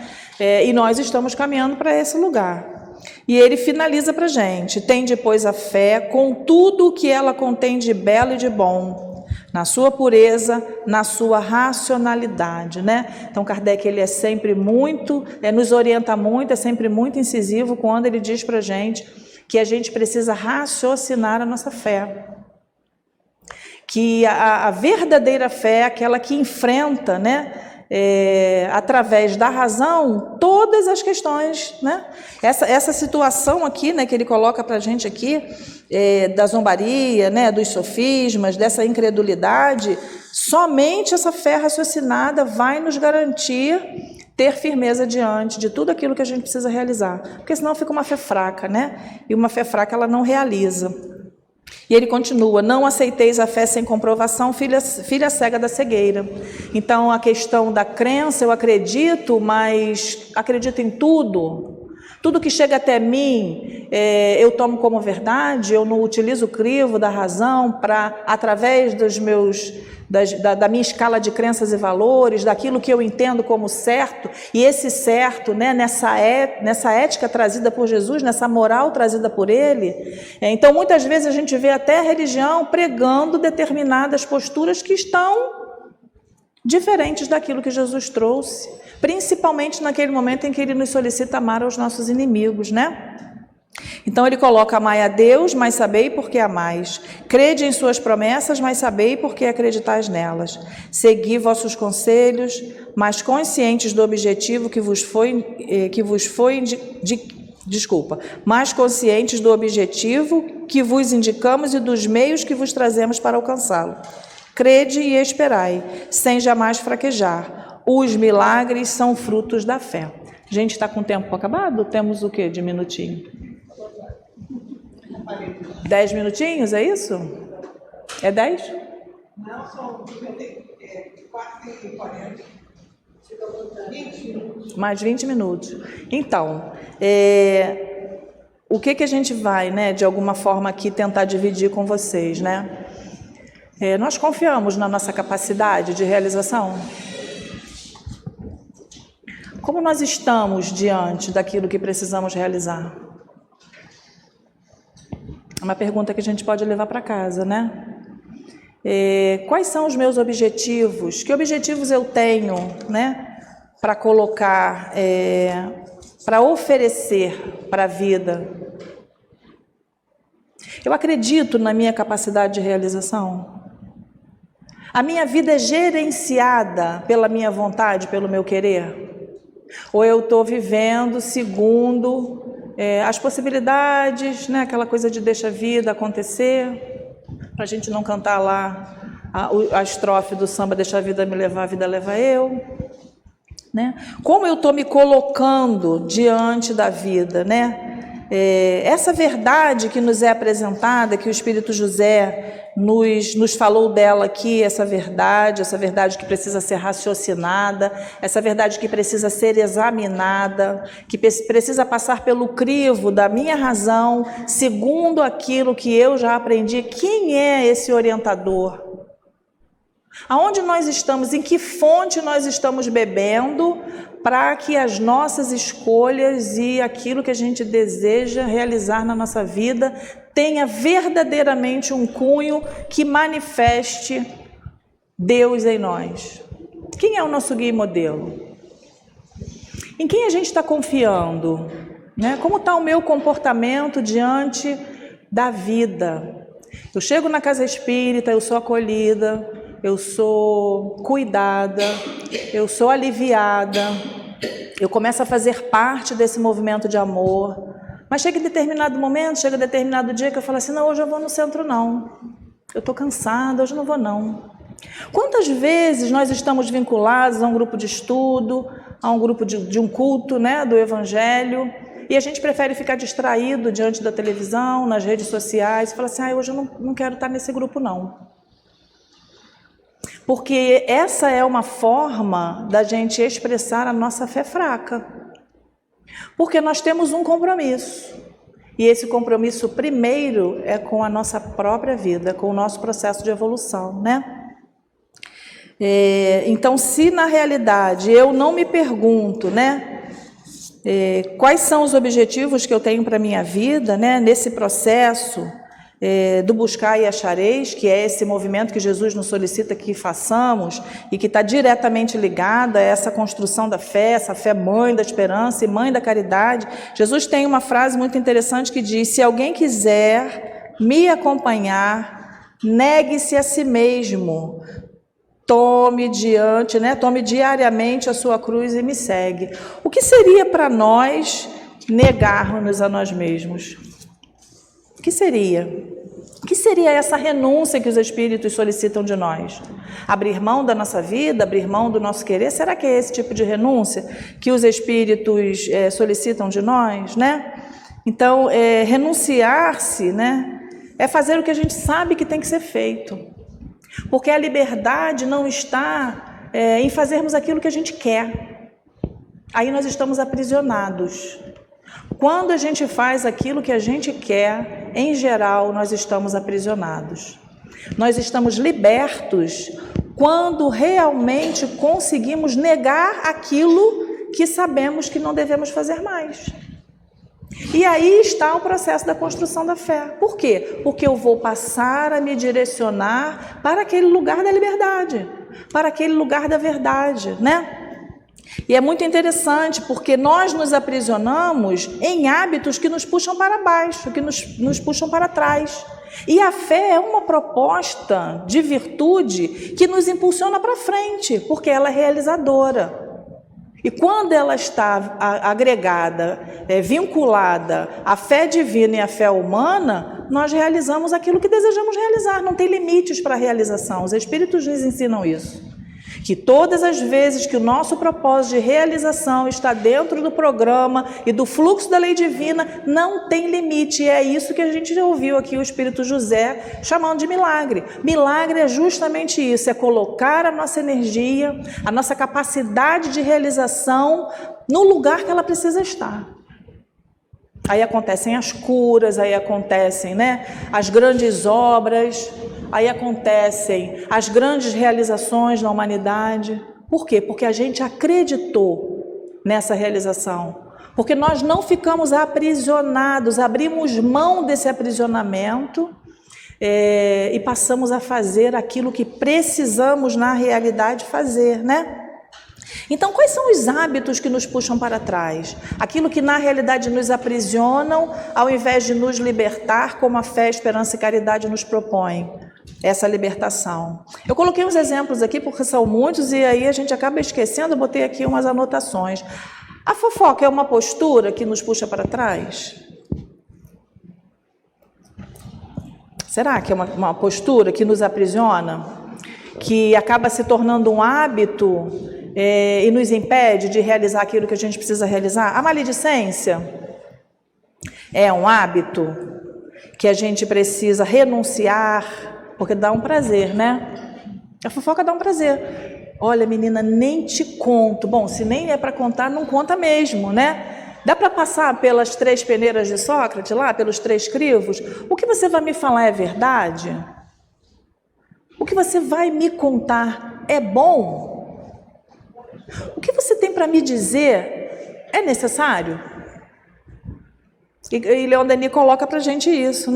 E nós estamos caminhando para esse lugar. E ele finaliza para a gente, tende, pois, a fé com tudo o que ela contém de belo e de bom, na sua pureza, na sua racionalidade, né? Então, Kardec, ele é sempre muito, nos orienta muito, é sempre muito incisivo quando ele diz para a gente que a gente precisa raciocinar a nossa fé. Que a verdadeira fé é aquela que enfrenta, né? Através da razão, todas as questões, né? Essa situação aqui, né, que ele coloca para a gente aqui, da zombaria, né, dos sofismas, dessa incredulidade, somente essa fé raciocinada vai nos garantir ter firmeza diante de tudo aquilo que a gente precisa realizar, porque senão fica uma fé fraca, né? E uma fé fraca, ela não realiza. E ele continua, não aceiteis a fé sem comprovação, filha cega da cegueira. Então, a questão da crença, eu acredito, mas acredito em tudo. Tudo que chega até mim, eu tomo como verdade, eu não utilizo o crivo da razão para, através da minha escala de crenças e valores, daquilo que eu entendo como certo, e esse certo, né, nessa ética trazida por Jesus, nessa moral trazida por Ele. Então, muitas vezes a gente vê até a religião pregando determinadas posturas que estão diferentes daquilo que Jesus trouxe, principalmente naquele momento em que Ele nos solicita amar aos nossos inimigos, né? Então ele coloca: amai a Deus, mas sabei por que amais. Crede em suas promessas, mas sabei por que acreditais nelas. Segui vossos conselhos, mas conscientes do objetivo mais conscientes do objetivo que vos indicamos e dos meios que vos trazemos para alcançá-lo. Crede e esperai, sem jamais fraquejar. Os milagres são frutos da fé. Gente, está com o tempo acabado? Temos o quê de minutinho? 10 minutinhos, é isso? É 10? Não, são 4h40. Mais 20 minutos. Então, o que a gente vai, né, de alguma forma aqui tentar dividir com vocês, né? Nós confiamos na nossa capacidade de realização? Como nós estamos diante daquilo que precisamos realizar? É uma pergunta que a gente pode levar para casa, né? Quais são os meus objetivos? Que objetivos eu tenho, né, para colocar, para oferecer para a vida? Eu acredito na minha capacidade de realização? A minha vida é gerenciada pela minha vontade, pelo meu querer? Ou eu estou vivendo segundo as possibilidades, né? Aquela coisa de deixa a vida acontecer, para a gente não cantar lá a estrofe do samba: deixa a vida me levar, a vida leva eu, né? Como eu estou me colocando diante da vida, né? Essa verdade que nos é apresentada, que o Espírito José nos falou dela aqui, essa verdade que precisa ser raciocinada, essa verdade que precisa ser examinada, que precisa passar pelo crivo da minha razão, segundo aquilo que eu já aprendi. Quem é esse orientador? Aonde nós estamos, em que fonte nós estamos bebendo para que as nossas escolhas e aquilo que a gente deseja realizar na nossa vida tenha verdadeiramente um cunho que manifeste Deus em nós? Quem é o nosso guia e modelo? Em quem a gente está confiando, né? Como está o meu comportamento diante da vida? Eu chego na casa espírita, eu sou acolhida, eu sou cuidada, eu sou aliviada, eu começo a fazer parte desse movimento de amor. Mas chega em determinado momento, chega determinado dia que eu falo assim: não, hoje eu vou no centro não, eu estou cansada, hoje eu não vou não. Quantas vezes nós estamos vinculados a um grupo de estudo, a um grupo de um culto, né, do Evangelho, e a gente prefere ficar distraído diante da televisão, nas redes sociais, e fala assim: hoje eu não quero estar nesse grupo não. Porque essa é uma forma da gente expressar a nossa fé fraca. Porque nós temos um compromisso. E esse compromisso primeiro é com a nossa própria vida, com o nosso processo de evolução, né? Então, se na realidade eu não me pergunto, né, quais são os objetivos que eu tenho para a minha vida, né, nesse processo do buscar e achareis, que é esse movimento que Jesus nos solicita que façamos e que está diretamente ligado a essa construção da fé, essa fé mãe da esperança e mãe da caridade. Jesus tem uma frase muito interessante que diz: se alguém quiser me acompanhar, negue-se a si mesmo, tome diariamente a sua cruz e me segue. O que seria para nós negarmos a nós mesmos? O que seria? O que seria essa renúncia que os Espíritos solicitam de nós? Abrir mão da nossa vida, abrir mão do nosso querer? Será que é esse tipo de renúncia que os Espíritos solicitam de nós, né? Então, renunciar-se, né, é fazer o que a gente sabe que tem que ser feito. Porque a liberdade não está em fazermos aquilo que a gente quer. Aí nós estamos aprisionados. Quando a gente faz aquilo que a gente quer, em geral, nós estamos aprisionados. Nós estamos libertos quando realmente conseguimos negar aquilo que sabemos que não devemos fazer mais. E aí está o processo da construção da fé. Por quê? Porque eu vou passar a me direcionar para aquele lugar da liberdade, para aquele lugar da verdade, né? E é muito interessante porque nós nos aprisionamos em hábitos que nos puxam para baixo, que nos puxam para trás. E a fé é uma proposta de virtude que nos impulsiona para frente, porque ela é realizadora. E quando ela está agregada, vinculada à fé divina e à fé humana, nós realizamos aquilo que desejamos realizar, não tem limites para a realização. Os Espíritos nos ensinam isso. Que todas as vezes que o nosso propósito de realização está dentro do programa e do fluxo da lei divina, não tem limite. E é isso que a gente já ouviu aqui o Espírito José chamando de milagre. Milagre é justamente isso, é colocar a nossa energia, a nossa capacidade de realização no lugar que ela precisa estar. Aí acontecem as curas, aí acontecem, as grandes obras, aí acontecem as grandes realizações na humanidade. Por quê? Porque a gente acreditou nessa realização. Porque nós não ficamos aprisionados, abrimos mão desse aprisionamento e passamos a fazer aquilo que precisamos na realidade fazer, Então, quais são os hábitos que nos puxam para trás? Aquilo que na realidade nos aprisionam, ao invés de nos libertar, como a fé, esperança e caridade nos propõem, essa libertação. Eu coloquei uns exemplos aqui, porque são muitos, e aí a gente acaba esquecendo, eu botei aqui umas anotações. A fofoca é uma postura que nos puxa para trás? Será que é uma postura que nos aprisiona? Que acaba se tornando um hábito e nos impede de realizar aquilo que a gente precisa realizar? A maledicência é um hábito que a gente precisa renunciar, porque dá um prazer, A fofoca dá um prazer. Olha, menina, nem te conto. Bom, se nem é para contar, não conta mesmo, Dá para passar pelas 3 peneiras de Sócrates lá, pelos 3 crivos? O que você vai me falar é verdade? O que você vai me contar é bom? O que você tem para me dizer é necessário? E Leon Denis coloca para a gente isso,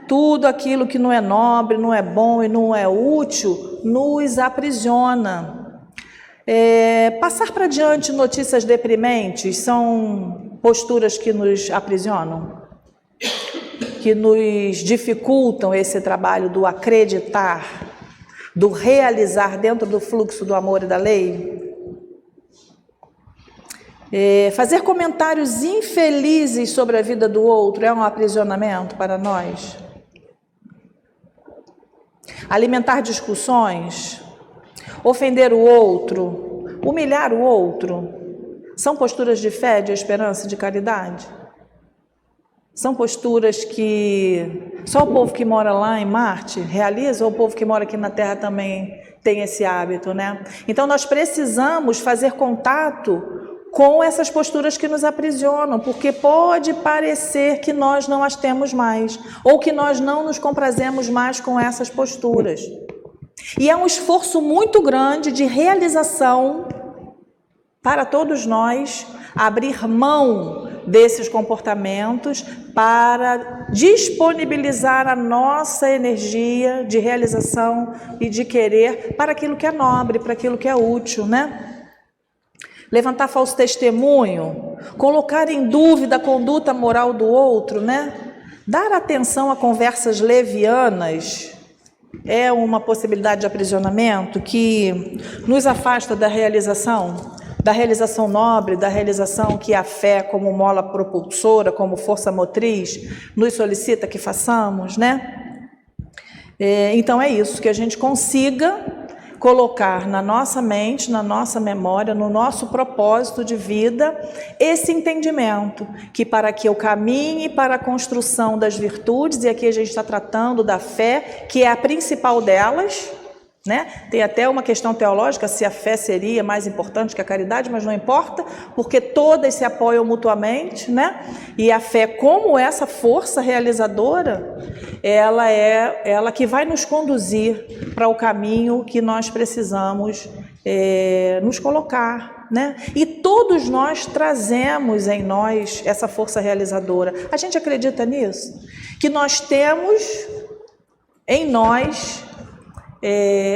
Tudo aquilo que não é nobre, não é bom e não é útil, nos aprisiona. Passar para diante notícias deprimentes são posturas que nos aprisionam, que nos dificultam esse trabalho do acreditar, do realizar dentro do fluxo do amor e da lei. Fazer comentários infelizes sobre a vida do outro é um aprisionamento para nós. Alimentar discussões, ofender o outro, humilhar o outro, são posturas de fé, de esperança, de caridade? São posturas que só o povo que mora lá em Marte realiza, ou o povo que mora aqui na Terra também tem esse hábito, Então nós precisamos fazer contato com essas posturas que nos aprisionam, porque pode parecer que nós não as temos mais, ou que nós não nos comprazemos mais com essas posturas. E é um esforço muito grande de realização para todos nós, abrir mão desses comportamentos para disponibilizar a nossa energia de realização e de querer para aquilo que é nobre, para aquilo que é útil, Levantar falso testemunho, colocar em dúvida a conduta moral do outro, Dar atenção a conversas levianas é uma possibilidade de aprisionamento que nos afasta da realização nobre, da realização que a fé, como mola propulsora, como força motriz, nos solicita que façamos, Então é isso, que a gente consiga colocar na nossa mente, na nossa memória, no nosso propósito de vida, esse entendimento, que para que eu caminhe para a construção das virtudes, e aqui a gente está tratando da fé, que é a principal delas, né? Tem até uma questão teológica se a fé seria mais importante que a caridade, mas não importa, porque todas se apoiam mutuamente, né? E a fé, como essa força realizadora, ela é ela que vai nos conduzir para o caminho que nós precisamos nos colocar, né? E todos nós trazemos em nós essa força realizadora. A gente acredita nisso? Que nós temos em nós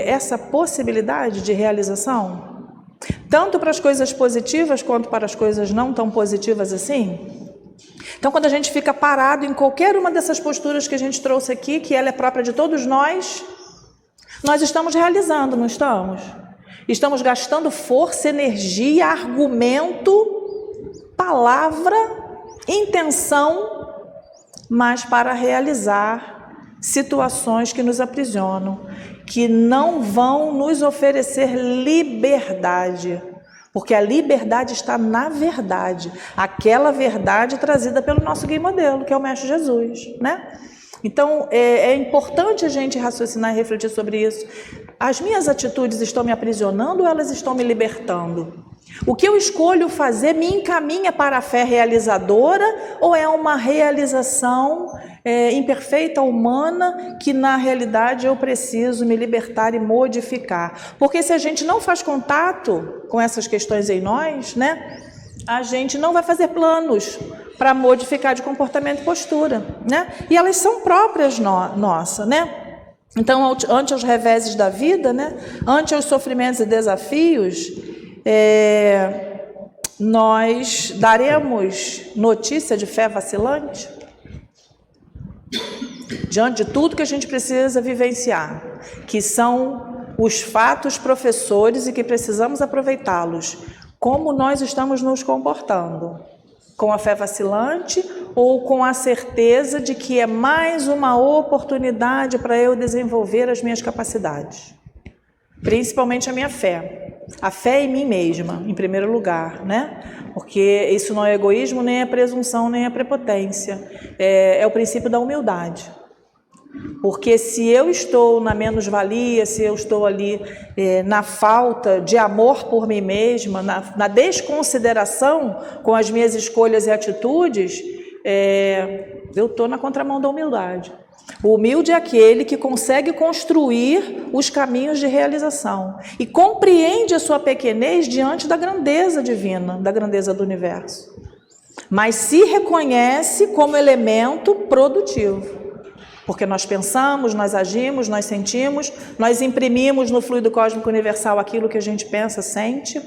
essa possibilidade de realização, tanto para as coisas positivas quanto para as coisas não tão positivas assim. Então, quando a gente fica parado em qualquer uma dessas posturas que a gente trouxe aqui, que ela é própria de todos nós estamos realizando, não estamos? Estamos gastando força, energia, argumento, palavra, intenção, mas para realizar situações que nos aprisionam, que não vão nos oferecer liberdade, porque a liberdade está na verdade, aquela verdade trazida pelo nosso guia modelo, que é o Mestre Jesus, né? Então, é importante a gente raciocinar e refletir sobre isso. As minhas atitudes estão me aprisionando ou elas estão me libertando? O que eu escolho fazer me encaminha para a fé realizadora ou é uma realização imperfeita, humana, que na realidade eu preciso me libertar e modificar? Porque se a gente não faz contato com essas questões em nós, né, a gente não vai fazer planos para modificar de comportamento e postura, né? E elas são próprias nossas, né? Então, ante os reveses da vida, né, ante os sofrimentos e desafios, nós daremos notícia de fé vacilante? Diante de tudo que a gente precisa vivenciar, que são os fatos professores e que precisamos aproveitá-los, como nós estamos nos comportando? Com a fé vacilante ou com a certeza de que é mais uma oportunidade para eu desenvolver as minhas capacidades? Principalmente a minha fé. A fé em mim mesma, em primeiro lugar, né? Porque isso não é egoísmo, nem é presunção, nem é prepotência. É o princípio da humildade. Porque se eu estou na menos-valia, se eu estou ali na falta de amor por mim mesma, na desconsideração com as minhas escolhas e atitudes, eu estou na contramão da humildade. O humilde é aquele que consegue construir os caminhos de realização e compreende a sua pequenez diante da grandeza divina, da grandeza do universo, mas se reconhece como elemento produtivo. Porque nós pensamos, nós agimos, nós sentimos, nós imprimimos no fluido cósmico universal aquilo que a gente pensa, sente.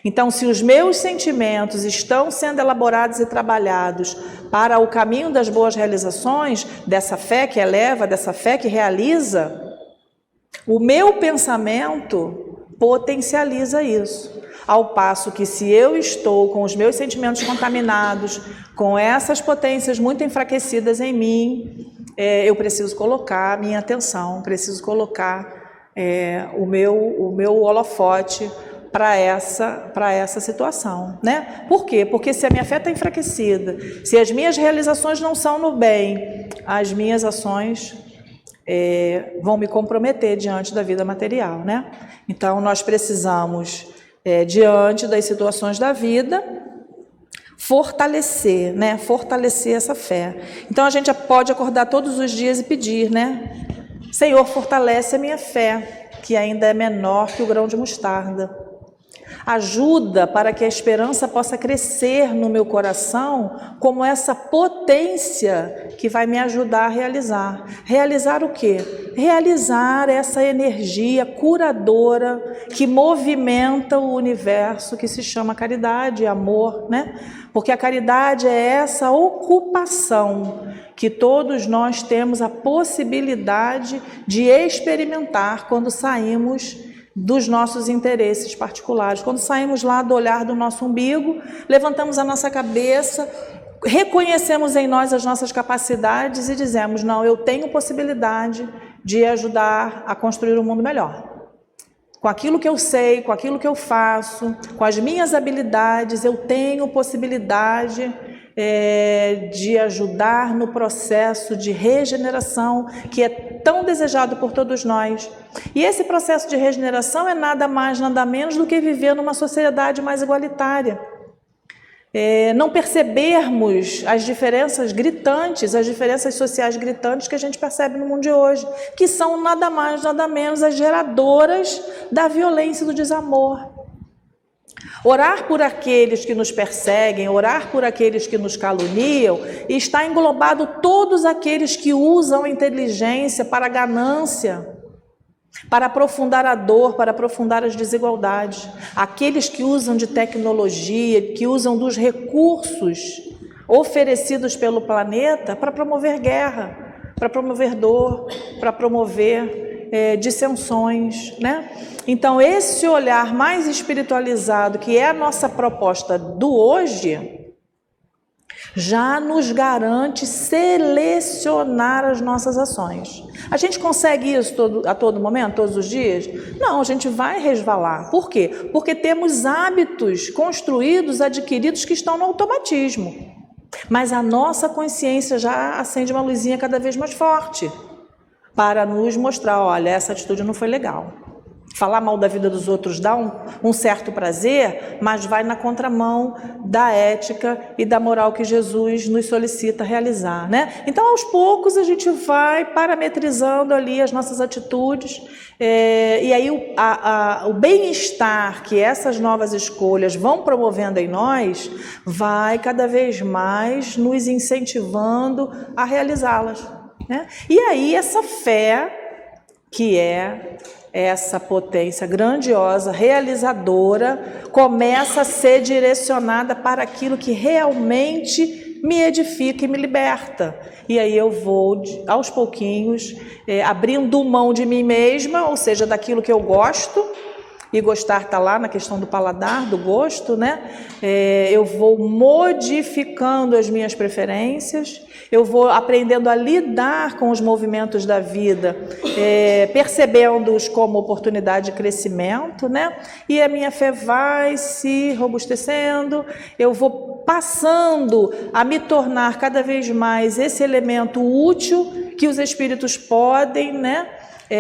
Então, se os meus sentimentos estão sendo elaborados e trabalhados para o caminho das boas realizações, dessa fé que eleva, dessa fé que realiza, o meu pensamento potencializa isso. Ao passo que se eu estou com os meus sentimentos contaminados, com essas potências muito enfraquecidas em mim, eu preciso colocar a minha atenção, preciso colocar o meu holofote para essa situação, né? Por quê? Porque se a minha fé está enfraquecida, se as minhas realizações não são no bem, as minhas ações vão me comprometer diante da vida material, né? Então, nós precisamos, diante das situações da vida, fortalecer, né? Fortalecer essa fé. Então, a gente pode acordar todos os dias e pedir, né? Senhor, fortalece a minha fé, que ainda é menor que o grão de mostarda. Ajuda para que a esperança possa crescer no meu coração como essa potência que vai me ajudar a realizar. Realizar o quê? Realizar essa energia curadora que movimenta o universo, que se chama caridade, amor, né? Porque a caridade é essa ocupação que todos nós temos a possibilidade de experimentar quando saímos dos nossos interesses particulares. Quando saímos lá do olhar do nosso umbigo, levantamos a nossa cabeça, reconhecemos em nós as nossas capacidades e dizemos, não, eu tenho possibilidade de ajudar a construir um mundo melhor. Com aquilo que eu sei, com aquilo que eu faço, com as minhas habilidades, eu tenho possibilidade de ajudar no processo de regeneração que é tão desejado por todos nós. E esse processo de regeneração é nada mais, nada menos do que viver numa sociedade mais igualitária. Não percebermos as diferenças gritantes, as diferenças sociais gritantes que a gente percebe no mundo de hoje, que são nada mais, nada menos as geradoras da violência e do desamor. Orar por aqueles que nos perseguem, orar por aqueles que nos caluniam, está englobado todos aqueles que usam a inteligência para a ganância, para aprofundar a dor, para aprofundar as desigualdades. Aqueles que usam de tecnologia, que usam dos recursos oferecidos pelo planeta para promover guerra, para promover dor, para promover dissensões, né? Então, esse olhar mais espiritualizado, que é a nossa proposta do hoje, já nos garante selecionar as nossas ações. A gente consegue isso a todo momento, todos os dias? Não, a gente vai resvalar. Por quê? Porque temos hábitos construídos, adquiridos, que estão no automatismo. Mas a nossa consciência já acende uma luzinha cada vez mais forte para nos mostrar, olha, essa atitude não foi legal. Falar mal da vida dos outros dá um certo prazer, mas vai na contramão da ética e da moral que Jesus nos solicita realizar, né? Então, aos poucos, a gente vai parametrizando ali as nossas atitudes, e aí o bem-estar que essas novas escolhas vão promovendo em nós, vai cada vez mais nos incentivando a realizá-las, né? E aí essa fé, que é essa potência grandiosa, realizadora, começa a ser direcionada para aquilo que realmente me edifica e me liberta. E aí eu vou, aos pouquinhos, abrindo mão de mim mesma, ou seja, daquilo que eu gosto, e gostar está lá na questão do paladar, do gosto, né? Eu vou modificando as minhas preferências, eu vou aprendendo a lidar com os movimentos da vida, percebendo-os como oportunidade de crescimento, né? E a minha fé vai se robustecendo, eu vou passando a me tornar cada vez mais esse elemento útil que os espíritos podem, né?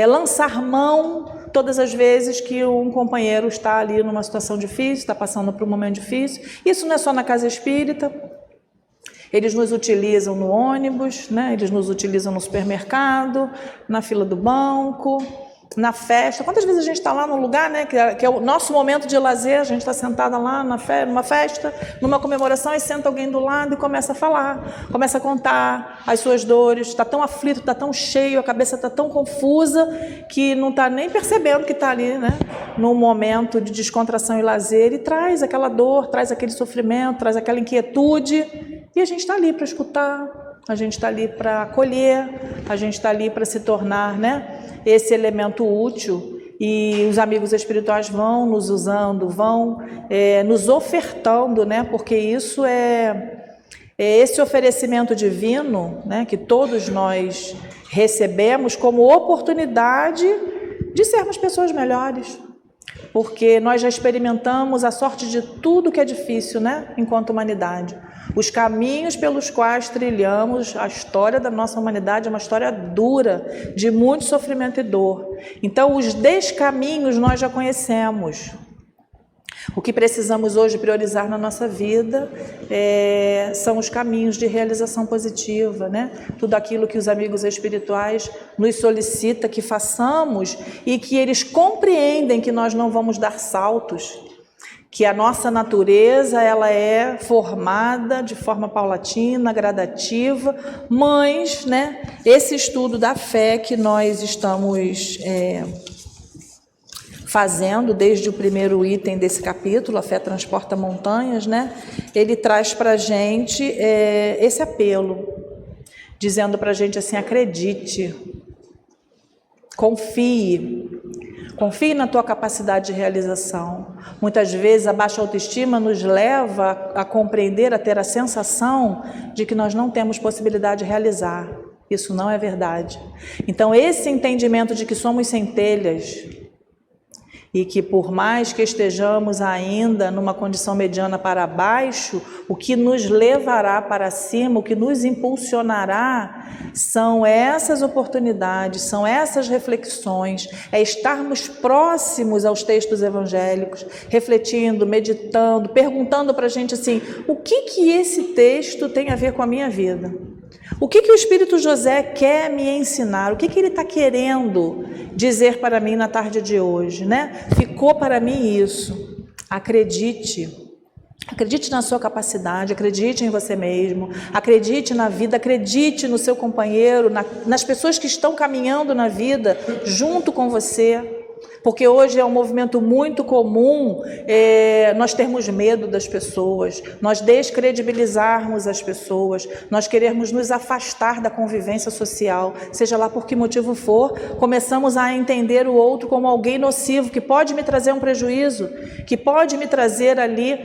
Lançar mão todas as vezes que um companheiro está ali numa situação difícil, está passando por um momento difícil. Isso não é só na casa espírita. Eles nos utilizam no ônibus, né? Eles nos utilizam no supermercado, na fila do banco, na festa. Quantas vezes a gente está lá num lugar, né, que é o nosso momento de lazer, a gente está sentada lá numa festa, numa comemoração, e senta alguém do lado e começa a falar, começa a contar as suas dores, está tão aflito, está tão cheio, a cabeça está tão confusa, que não está nem percebendo que está ali, né, num momento de descontração e lazer, e traz aquela dor, traz aquele sofrimento, traz aquela inquietude, e a gente está ali para escutar, a gente está ali para acolher, a gente está ali para se tornar, né, esse elemento útil. E os amigos espirituais vão nos usando, vão nos ofertando, né, porque isso é esse oferecimento divino, né, que todos nós recebemos como oportunidade de sermos pessoas melhores. Porque nós já experimentamos a sorte de tudo que é difícil, né, enquanto humanidade. Os caminhos pelos quais trilhamos a história da nossa humanidade é uma história dura, de muito sofrimento e dor. Então, os descaminhos nós já conhecemos. O que precisamos hoje priorizar na nossa vida são os caminhos de realização positiva, né? Tudo aquilo que os amigos espirituais nos solicitam que façamos e que eles compreendem que nós não vamos dar saltos, que a nossa natureza ela é formada de forma paulatina, gradativa, mas, né, esse estudo da fé que nós estamos fazendo desde o primeiro item desse capítulo, a fé transporta montanhas, né, ele traz para a gente esse apelo, dizendo para a gente assim: acredite, confie na tua capacidade de realização. Muitas vezes a baixa autoestima nos leva a compreender, a ter a sensação de que nós não temos possibilidade de realizar. Isso não é verdade. Então, esse entendimento de que somos centelhas e que por mais que estejamos ainda numa condição mediana para baixo, o que nos levará para cima, o que nos impulsionará, são essas oportunidades, são essas reflexões, é estarmos próximos aos textos evangélicos, refletindo, meditando, perguntando para a gente assim, o que esse texto tem a ver com a minha vida? O que o Espírito José quer me ensinar? O que ele está querendo dizer para mim na tarde de hoje, né? Ficou para mim isso. Acredite. Acredite na sua capacidade, acredite em você mesmo, acredite na vida, acredite no seu companheiro, nas pessoas que estão caminhando na vida junto com você. Porque hoje é um movimento muito comum nós termos medo das pessoas, nós descredibilizarmos as pessoas, nós querermos nos afastar da convivência social, seja lá por que motivo for, começamos a entender o outro como alguém nocivo, que pode me trazer um prejuízo, que pode me trazer ali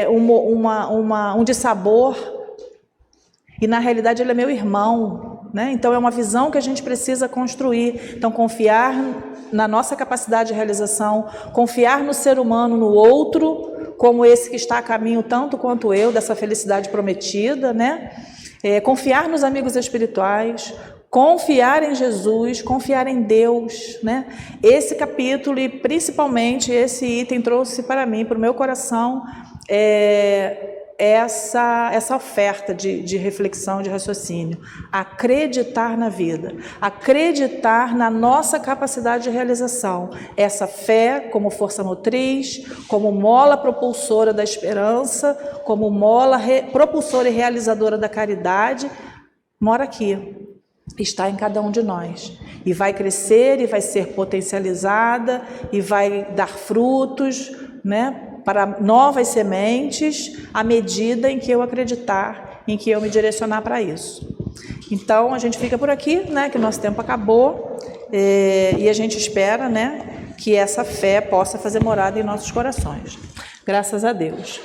um dissabor, e na realidade ele é meu irmão, né? Então é uma visão que a gente precisa construir. Então confiar na nossa capacidade de realização, confiar no ser humano, no outro, como esse que está a caminho tanto quanto eu, dessa felicidade prometida, né? Confiar nos amigos espirituais, confiar em Jesus, confiar em Deus, né? Esse capítulo e principalmente esse item trouxe para mim, para o meu coração, essa oferta de reflexão, de raciocínio. Acreditar na vida, acreditar na nossa capacidade de realização. Essa fé como força motriz, como mola propulsora da esperança, como mola propulsora e realizadora da caridade, mora aqui. Está em cada um de nós. E vai crescer, e vai ser potencializada, e vai dar frutos, né? Para novas sementes, à medida em que eu acreditar, em que eu me direcionar para isso. Então, a gente fica por aqui, né, que o nosso tempo acabou, e a gente espera, né, que essa fé possa fazer morada em nossos corações. Graças a Deus.